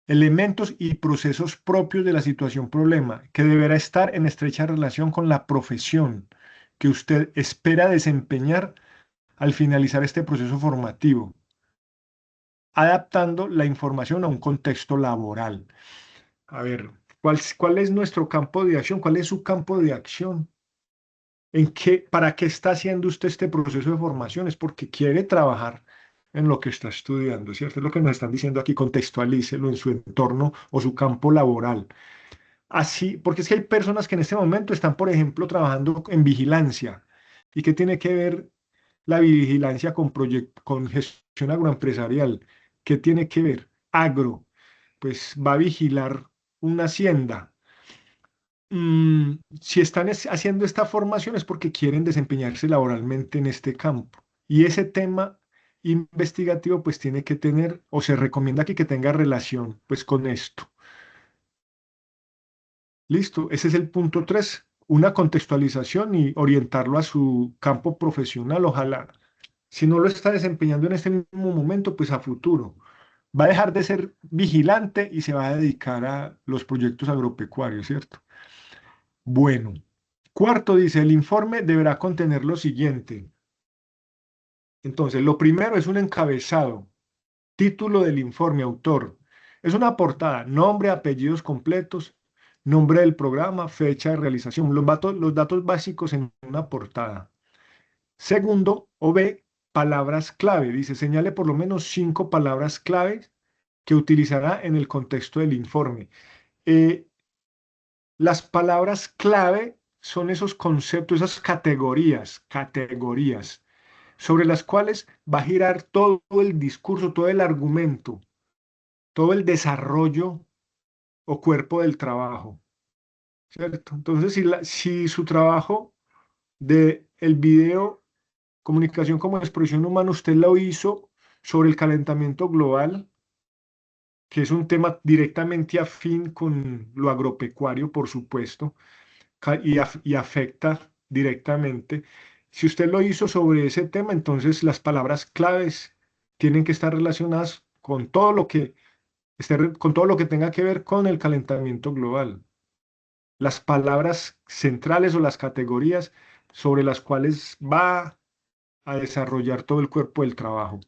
Elementos y procesos propios de la situación problema, que deberá estar en estrecha relación con la profesión que usted espera desempeñar al finalizar este proceso formativo, adaptando la información a un contexto laboral. A ver, ¿cuál es nuestro campo de acción? ¿Cuál es su campo de acción? ¿Para qué está haciendo usted este proceso de formación? Es porque quiere trabajar en lo que está estudiando, ¿cierto? Es lo que nos están diciendo aquí, contextualícelo en su entorno o su campo laboral. Así, porque es que hay personas que en este momento están, por ejemplo, trabajando en vigilancia. ¿Y qué tiene que ver la vigilancia con gestión agroempresarial? ¿Qué tiene que ver? Agro, pues va a vigilar una hacienda. Si están haciendo esta formación es porque quieren desempeñarse laboralmente en este campo. Y ese tema investigativo pues tiene que tener, o se recomienda que tenga relación pues con esto. Listo, ese es el punto 3, una contextualización y orientarlo a su campo profesional, ojalá. Si no lo está desempeñando en este mismo momento, pues a futuro. Va a dejar de ser vigilante y se va a dedicar a los proyectos agropecuarios, ¿cierto? Bueno, cuarto dice, el informe deberá contener lo siguiente. Entonces, lo primero es un encabezado, título del informe, autor. Es una portada, nombre, apellidos completos, nombre del programa, fecha de realización, los datos básicos en una portada. Segundo, o B, palabras clave. Dice, señale por lo menos 5 palabras claves que utilizará en el contexto del informe. Eh, Las palabras clave son esos conceptos, esas categorías, sobre las cuales va a girar todo el discurso, todo el argumento, todo el desarrollo o cuerpo del trabajo, ¿cierto? Entonces, si su trabajo de el video, comunicación como expresión humana, usted lo hizo sobre el calentamiento global, que es un tema directamente afín con lo agropecuario, por supuesto, y afecta directamente. Si usted lo hizo sobre ese tema, entonces las palabras claves tienen que estar relacionadas con todo lo que con todo lo que tenga que ver con el calentamiento global. Las palabras centrales o las categorías sobre las cuales va a desarrollar todo el cuerpo del trabajo.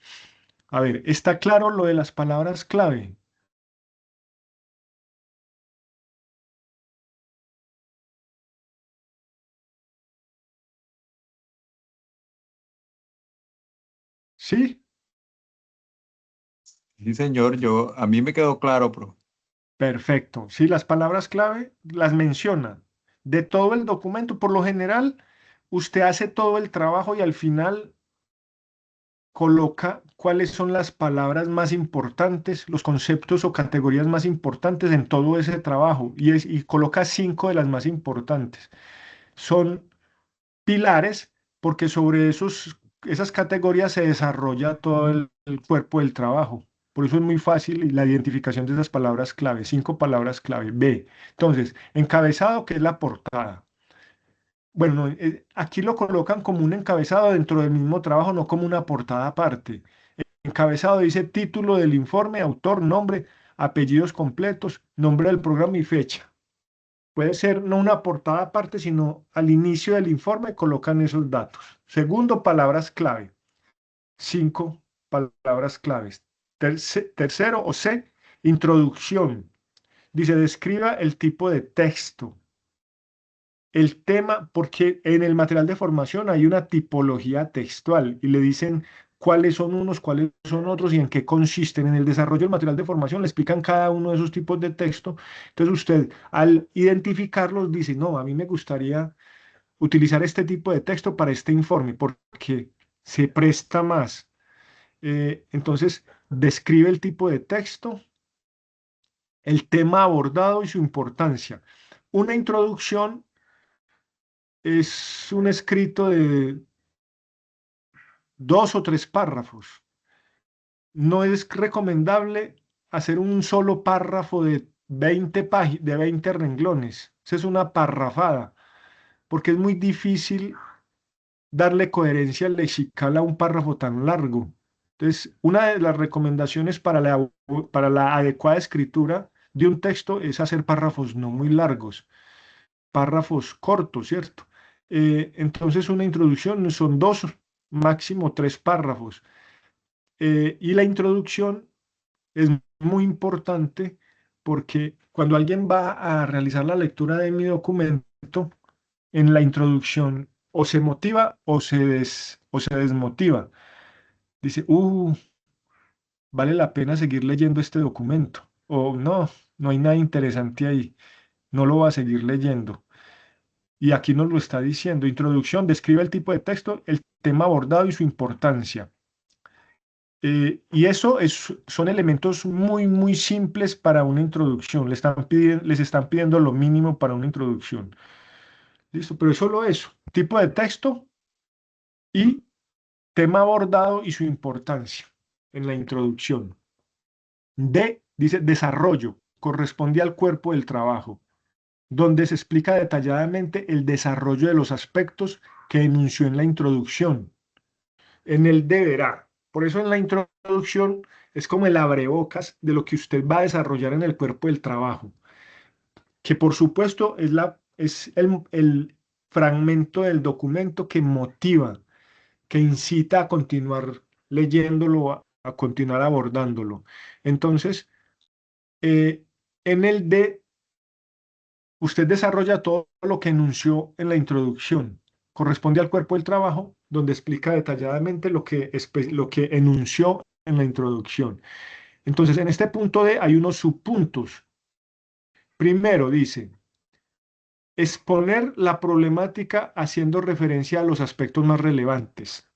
A ver, ¿está claro lo de las palabras clave? ¿Sí? Sí, señor, a mí me quedó claro, pero Perfecto. Sí, las palabras clave las menciona de todo el documento. Por lo general, usted hace todo el trabajo y al final coloca cuáles son las palabras más importantes, los conceptos o categorías más importantes en todo ese trabajo y coloca 5 de las más importantes. Son pilares porque sobre esas categorías se desarrolla todo el cuerpo del trabajo. Por eso es muy fácil la identificación de esas palabras clave, 5 palabras clave. B. Entonces, encabezado, que es la portada. Bueno, no, aquí lo colocan como un encabezado dentro del mismo trabajo, no como una portada aparte. Encabezado dice título del informe, autor, nombre, apellidos completos, nombre del programa y fecha. Puede ser no una portada aparte, sino al inicio del informe colocan esos datos. Segundo, palabras clave. 5 palabras claves. Tercero o C, introducción. Dice, describa el tipo de texto, el tema, porque en el material de formación hay una tipología textual y le dicen cuáles son unos, cuáles son otros y en qué consisten. En el desarrollo del material de formación le explican cada uno de esos tipos de texto. Entonces usted al identificarlos dice, no, a mí me gustaría utilizar este tipo de texto para este informe porque se presta más. Entonces describe el tipo de texto, el tema abordado y su importancia. Una introducción es un escrito de 2 o 3 párrafos. No es recomendable hacer un solo párrafo de 20 renglones. Esa es una parrafada, porque es muy difícil darle coherencia lexical a un párrafo tan largo. Entonces, una de las recomendaciones para la adecuada escritura de un texto es hacer párrafos no muy largos, párrafos cortos, ¿cierto? Entonces, una introducción son 2, máximo 3 párrafos. Y la introducción es muy importante porque cuando alguien va a realizar la lectura de mi documento, en la introducción o se motiva o se desmotiva. Dice, vale la pena seguir leyendo este documento. O no, no hay nada interesante ahí, no lo va a seguir leyendo. Y aquí nos lo está diciendo. Introducción, describe el tipo de texto, el tema abordado y su importancia. Y eso son elementos muy, muy simples para una introducción. Les están pidiendo lo mínimo para una introducción. Listo, pero es solo eso. Tipo de texto y tema abordado y su importancia en la introducción. D, dice desarrollo, corresponde al cuerpo del trabajo, donde se explica detalladamente el desarrollo de los aspectos que enunció en la introducción. En el deberá. Por eso en la introducción es como el abrebocas de lo que usted va a desarrollar en el cuerpo del trabajo, que por supuesto es el fragmento del documento que motiva, que incita a continuar leyéndolo, a continuar abordándolo. Entonces, en el D, usted desarrolla todo lo que enunció en la introducción. Corresponde al cuerpo del trabajo, donde explica detalladamente lo que enunció en la introducción. Entonces, en este punto D hay unos subpuntos. Primero dice, exponer la problemática haciendo referencia a los aspectos más relevantes.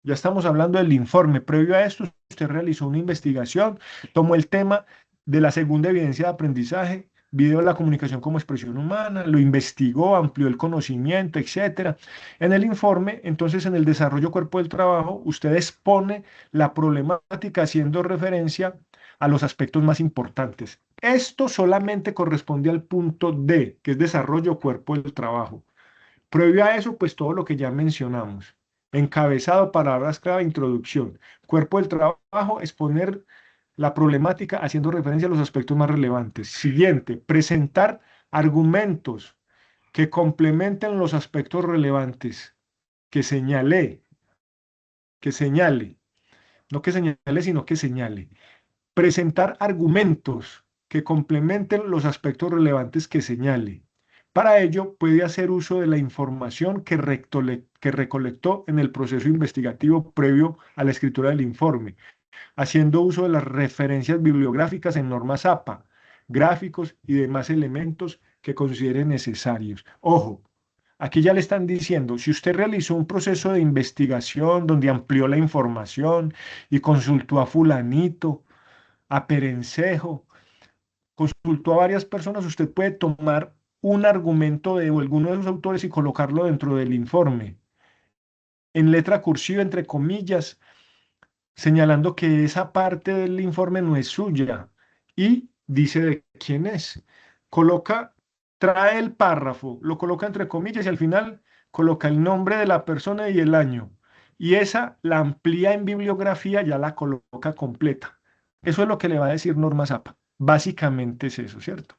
Ya estamos hablando del informe. Previo a esto, usted realizó una investigación, tomó el tema de la segunda evidencia de aprendizaje, video de la comunicación como expresión humana, lo investigó, amplió el conocimiento, etcétera. En el informe, entonces, en el desarrollo cuerpo del trabajo, usted expone la problemática haciendo referencia a los aspectos más importantes. Esto solamente corresponde al punto D, que es desarrollo cuerpo del trabajo. Previo a eso, pues todo lo que ya mencionamos. Encabezado, palabras clave, introducción. Cuerpo del trabajo, exponer la problemática haciendo referencia a los aspectos más relevantes. Siguiente, presentar argumentos que complementen los aspectos relevantes que señale, no que señale, sino que señale. Presentar argumentos que complementen los aspectos relevantes que señale. Para ello, puede hacer uso de la información que recolectó en el proceso investigativo previo a la escritura del informe, haciendo uso de las referencias bibliográficas en normas APA, gráficos y demás elementos que considere necesarios. Ojo, aquí ya le están diciendo, si usted realizó un proceso de investigación donde amplió la información y consultó a fulanito, a Perencejo, consultó a varias personas, usted puede tomar un argumento de alguno de esos autores y colocarlo dentro del informe, en letra cursiva, entre comillas, señalando que esa parte del informe no es suya y dice de quién es. Coloca, trae el párrafo, lo coloca entre comillas y al final coloca el nombre de la persona y el año. Y esa la amplía en bibliografía, ya la coloca completa. Eso es lo que le va a decir Norma Zappa. Básicamente es eso, ¿cierto?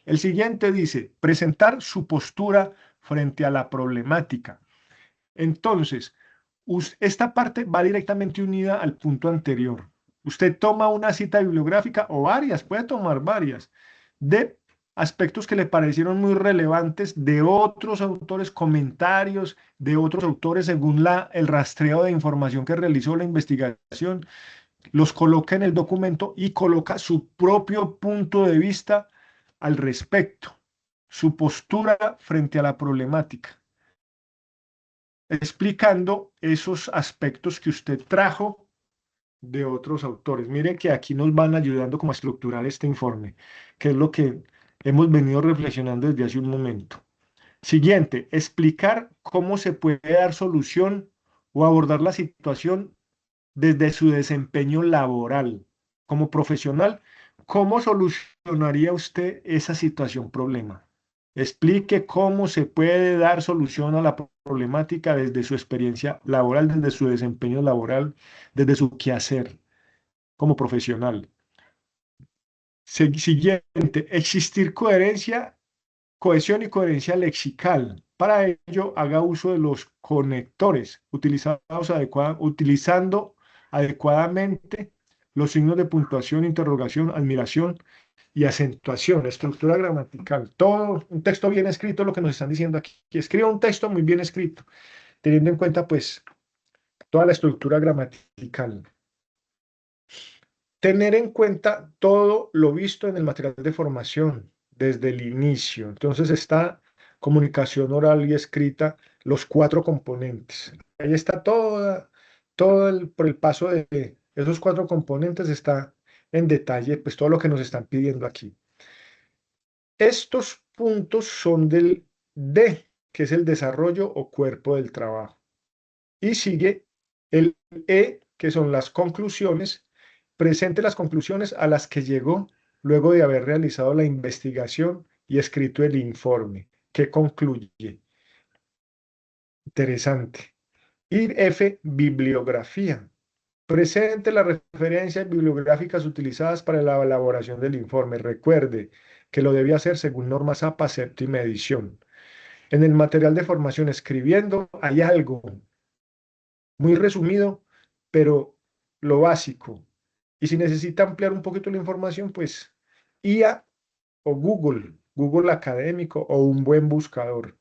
El siguiente dice, presentar su postura frente a la problemática. Entonces, esta parte va directamente unida al punto anterior. Usted toma una cita bibliográfica o varias, puede tomar varias, de aspectos que le parecieron muy relevantes de otros autores, comentarios de otros autores según el rastreo de información que realizó la investigación, los coloca en el documento y coloca su propio punto de vista al respecto, su postura frente a la problemática, explicando esos aspectos que usted trajo de otros autores. Mire que aquí nos van ayudando como a estructurar este informe, que es lo que hemos venido reflexionando desde hace un momento. Siguiente, explicar cómo se puede dar solución o abordar la situación desde su desempeño laboral. Como profesional, ¿cómo solucionaría usted esa situación, problema? Explique cómo se puede dar solución a la problemática desde su experiencia laboral, desde su desempeño laboral, desde su quehacer como profesional. Siguiente, existir cohesión y coherencia lexical. Para ello, haga uso de los conectores utilizando adecuadamente los signos de puntuación, interrogación, admiración y acentuación, estructura gramatical. Todo un texto bien escrito, lo que nos están diciendo aquí. Que escriba un texto muy bien escrito, teniendo en cuenta, pues, toda la estructura gramatical. Tener en cuenta todo lo visto en el material de formación desde el inicio. Entonces está comunicación oral y escrita, los 4 componentes. Ahí está por el paso de esos 4 componentes está en detalle, pues todo lo que nos están pidiendo aquí. Estos puntos son del D, que es el desarrollo o cuerpo del trabajo. Y sigue el E, que son las conclusiones. Presente las conclusiones a las que llegó luego de haber realizado la investigación y escrito el informe. ¿Qué concluye? Interesante. Y F, bibliografía. Presente las referencias bibliográficas utilizadas para la elaboración del informe. Recuerde que lo debía hacer según Norma Zappa, séptima edición. En el material de formación escribiendo hay algo muy resumido, pero lo básico. Y si necesita ampliar un poquito la información, pues IA o Google Académico o un buen buscador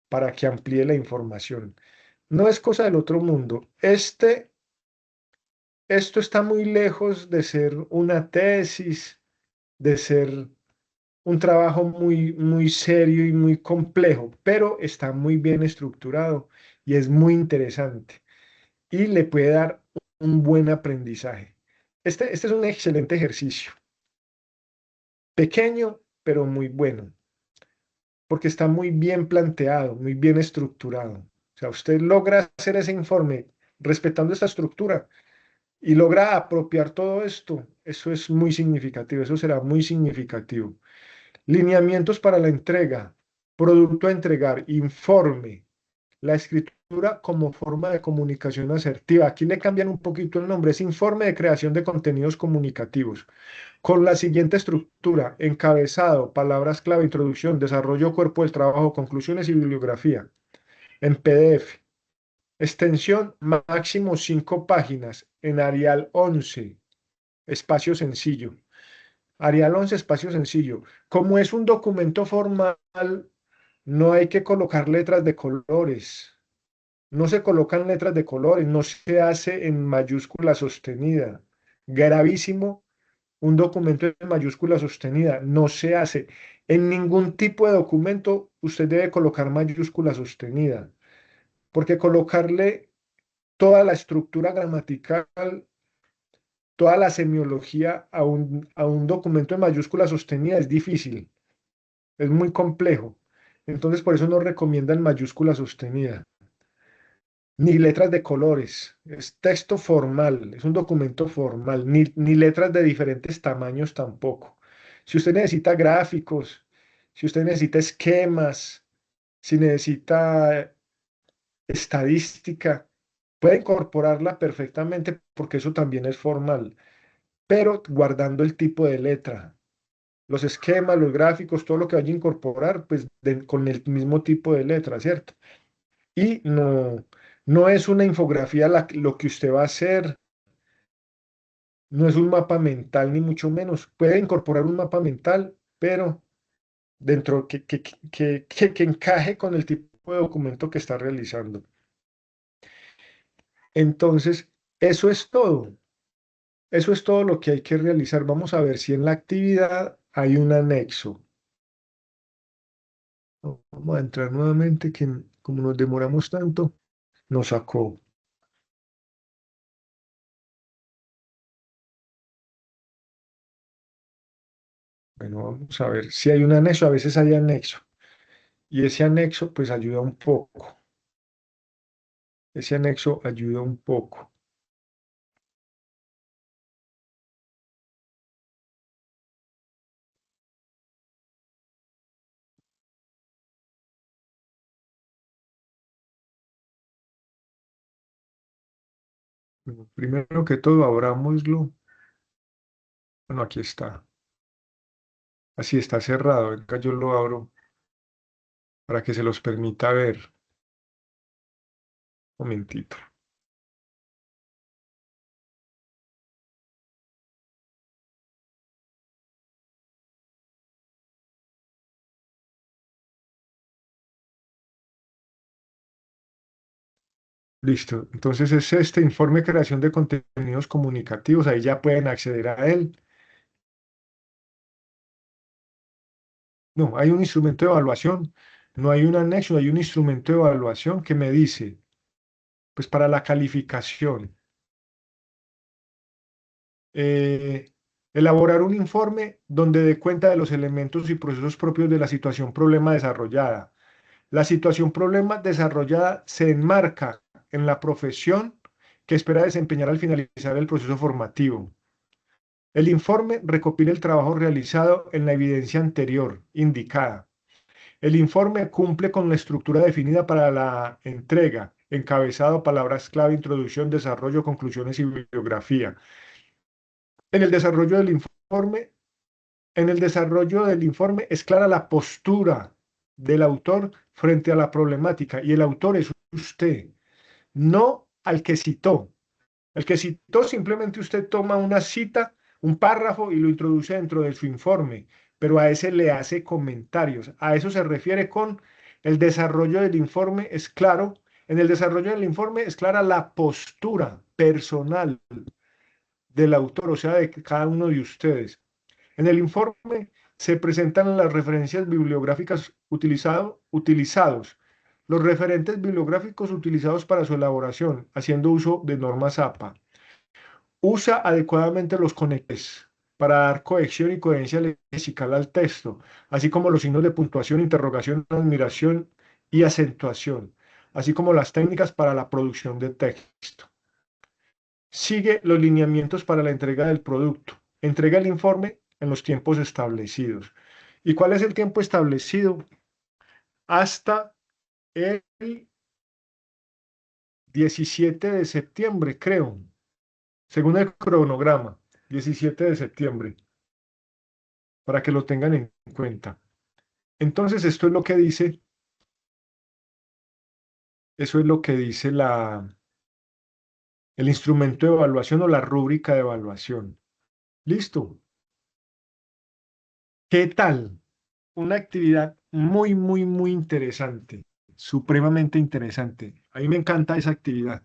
para que amplíe la información. No es cosa del otro mundo. Esto está muy lejos de ser una tesis, de ser un trabajo muy, muy serio y muy complejo, pero está muy bien estructurado y es muy interesante y le puede dar un buen aprendizaje. Este es un excelente ejercicio, pequeño, pero muy bueno, porque está muy bien planteado, muy bien estructurado. O sea, usted logra hacer ese informe respetando esta estructura y logra apropiar todo esto. Eso es muy significativo, eso será muy significativo. Lineamientos para la entrega, producto a entregar, informe, la escritura como forma de comunicación asertiva. Aquí le cambian un poquito el nombre, es informe de creación de contenidos comunicativos. Con la siguiente estructura: encabezado, palabras clave, introducción, desarrollo, cuerpo del trabajo, conclusiones y bibliografía. En PDF. Extensión máximo 5 páginas en Arial 11, espacio sencillo. Arial 11, espacio sencillo. Como es un documento formal, no hay que colocar letras de colores. No se colocan letras de colores, no se hace en mayúscula sostenida. Gravísimo un documento en mayúscula sostenida. No se hace. En ningún tipo de documento usted debe colocar mayúscula sostenida, porque colocarle toda la estructura gramatical, toda la semiología a un documento en mayúscula sostenida es difícil, es muy complejo. Entonces, por eso no recomiendan mayúscula sostenida, ni letras de colores. Es texto formal, es un documento formal, ni letras de diferentes tamaños tampoco. Si usted necesita gráficos, si usted necesita esquemas, si necesita estadística, puede incorporarla perfectamente porque eso también es formal, pero guardando el tipo de letra. Los esquemas, los gráficos, todo lo que vaya a incorporar, pues con el mismo tipo de letra, ¿cierto? Y no es una infografía lo que usted va a hacer, no es un mapa mental, ni mucho menos. Puede incorporar un mapa mental, pero dentro que encaje con el tipo de documento que está realizando. Entonces, eso es todo. Eso es todo lo que hay que realizar. Vamos a ver si en la actividad hay un anexo. Vamos a entrar nuevamente, que como nos demoramos tanto, nos sacó. Bueno, vamos a ver si hay un anexo. A veces hay anexo. Y ese anexo, pues ayuda un poco. Ese anexo ayuda un poco. Bueno, primero que todo, abrámoslo. Bueno, aquí está. Así está cerrado. Venga, yo lo abro para que se los permita ver. Un momentito. Listo. Entonces es este informe de creación de contenidos comunicativos. Ahí ya pueden acceder a él. No, hay un instrumento de evaluación. No hay un anexo, hay un instrumento de evaluación que me dice, pues para la calificación, eh, elaborar un informe donde dé cuenta de los elementos y procesos propios de la situación problema desarrollada. La situación problema desarrollada se enmarca en la profesión que espera desempeñar al finalizar el proceso formativo. El informe recopila el trabajo realizado en la evidencia anterior indicada. El informe cumple con la estructura definida para la entrega: encabezado, palabras clave, introducción, desarrollo, conclusiones y bibliografía. En el desarrollo del informe, en el desarrollo del informe es clara la postura del autor frente a la problemática, y el autor es usted, no al que citó. El que citó, simplemente usted toma una cita, un párrafo, y lo introduce dentro de su informe, pero a ese le hace comentarios. A eso se refiere con el desarrollo del informe es claro. En el desarrollo del informe es clara la postura personal del autor, o sea, de cada uno de ustedes. En el informe se presentan las referencias bibliográficas utilizados, los referentes bibliográficos utilizados para su elaboración, haciendo uso de normas APA. Usa adecuadamente los conectores para dar cohesión y coherencia lexical al texto, así como los signos de puntuación, interrogación, admiración y acentuación, así como las técnicas para la producción de texto. Sigue los lineamientos para la entrega del producto. Entrega el informe en los tiempos establecidos. ¿Y cuál es el tiempo establecido? Hasta el 17 de septiembre, creo, según el cronograma, 17 de septiembre, para que lo tengan en cuenta. Entonces, esto es lo que dice, eso es lo que dice el instrumento de evaluación o la rúbrica de evaluación. ¿Listo? ¿Qué tal? Una actividad muy, muy, muy interesante, supremamente interesante. A mí me encanta esa actividad.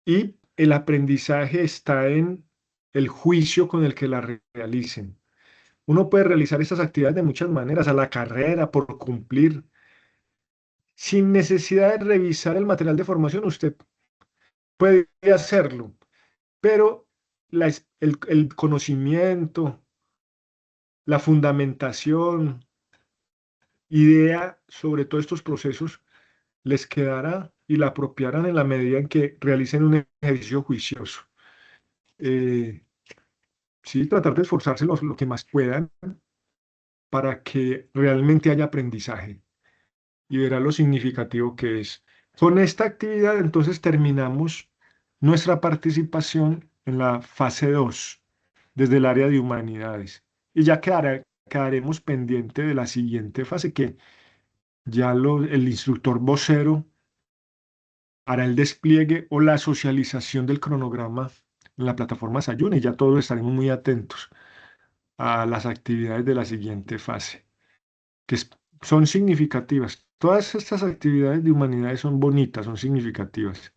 Y el aprendizaje está en el juicio con el que la realicen. Uno puede realizar estas actividades de muchas maneras, a la carrera, por cumplir, sin necesidad de revisar el material de formación, usted puede hacerlo, pero el conocimiento, la fundamentación, idea sobre todos estos procesos les quedará y la apropiarán en la medida en que realicen un ejercicio juicioso. Eh, sí, tratar de esforzarse lo que más puedan para que realmente haya aprendizaje y verá lo significativo que es. Con esta actividad, entonces, terminamos nuestra participación en la fase 2 desde el área de humanidades. Y ya quedaremos pendiente de la siguiente fase, que ya el instructor vocero hará el despliegue o la socialización del cronograma en la plataforma Sayuna, y ya todos estaremos muy atentos a las actividades de la siguiente fase, que son significativas. Todas estas actividades de humanidades son bonitas, son significativas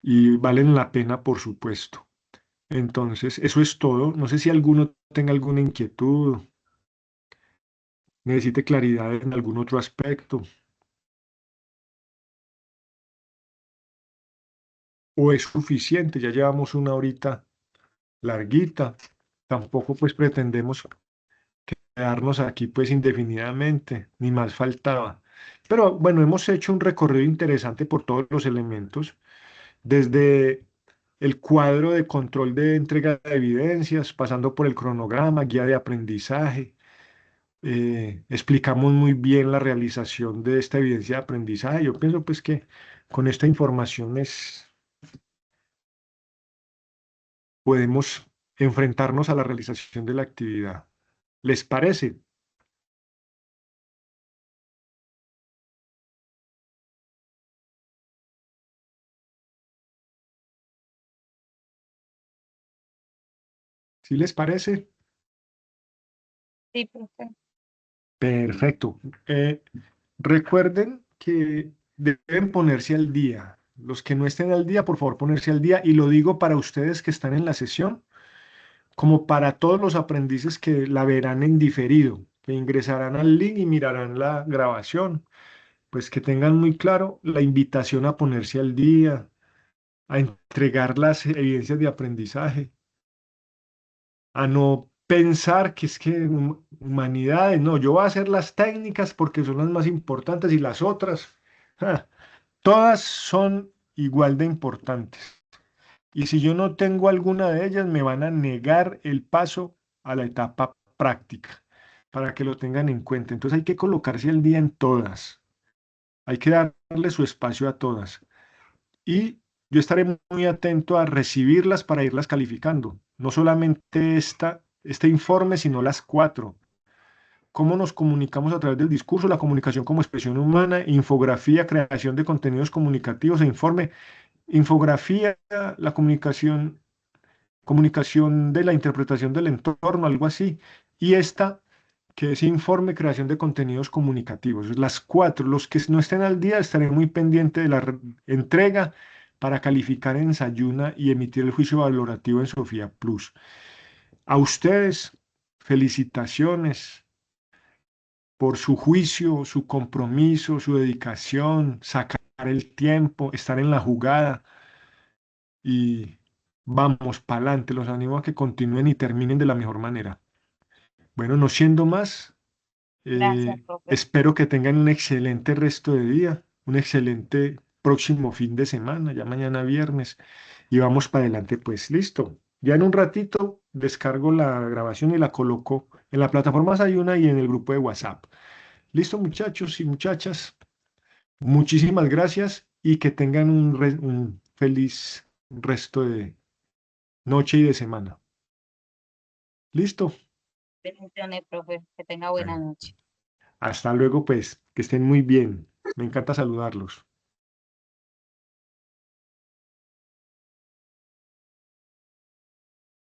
y valen la pena, por supuesto. Entonces, eso es todo. No sé si alguno tenga alguna inquietud, necesite claridad en algún otro aspecto, o es suficiente. Ya llevamos una horita larguita. Tampoco pues pretendemos quedarnos aquí pues indefinidamente, ni más faltaba. Pero bueno, hemos hecho un recorrido interesante por todos los elementos, desde el cuadro de control de entrega de evidencias, pasando por el cronograma, guía de aprendizaje. Explicamos muy bien la realización de esta evidencia de aprendizaje. Yo pienso pues que con esta información podemos enfrentarnos a la realización de la actividad. ¿Les parece? ¿Sí les parece? Sí, profe. Perfecto. Recuerden que deben ponerse al día. Los que no estén al día, por favor, ponerse al día. Y lo digo para ustedes que están en la sesión, como para todos los aprendices que la verán en diferido, que ingresarán al link y mirarán la grabación. Pues que tengan muy claro la invitación a ponerse al día, a entregar las evidencias de aprendizaje, a no pensar que es que humanidades, no, yo voy a hacer las técnicas porque son las más importantes y las otras, ja, todas son igual de importantes. Y si yo no tengo alguna de ellas, me van a negar el paso a la etapa práctica, para que lo tengan en cuenta. Entonces hay que colocarse al día en todas, hay que darle su espacio a todas. Y yo estaré muy atento a recibirlas para irlas calificando. No solamente este informe, sino las cuatro. Cómo nos comunicamos a través del discurso, la comunicación como expresión humana, infografía, creación de contenidos comunicativos e informe. Infografía, la comunicación de la interpretación del entorno, algo así. Y esta, que es informe, creación de contenidos comunicativos. Las cuatro, los que no estén al día, estaré muy pendiente de la entrega para calificar en Sayuna y emitir el juicio valorativo en Sofía Plus. A ustedes, felicitaciones por su juicio, su compromiso, su dedicación, sacar el tiempo, estar en la jugada y vamos para adelante. Los animo a que continúen y terminen de la mejor manera. Bueno, no siendo más, Gracias, profe. espero que tengan un excelente resto de día, un excelente próximo fin de semana, ya mañana viernes, y vamos para adelante, pues listo. Ya en un ratito descargo la grabación y la coloco en la plataforma Sayuna y en el grupo de WhatsApp. Listo, muchachos y muchachas, muchísimas gracias y que tengan un feliz resto de noche y de semana. Listo. Bendiciones, profe. Que tenga buena Bueno, noche. hasta luego, pues, que estén muy bien. Me encanta saludarlos.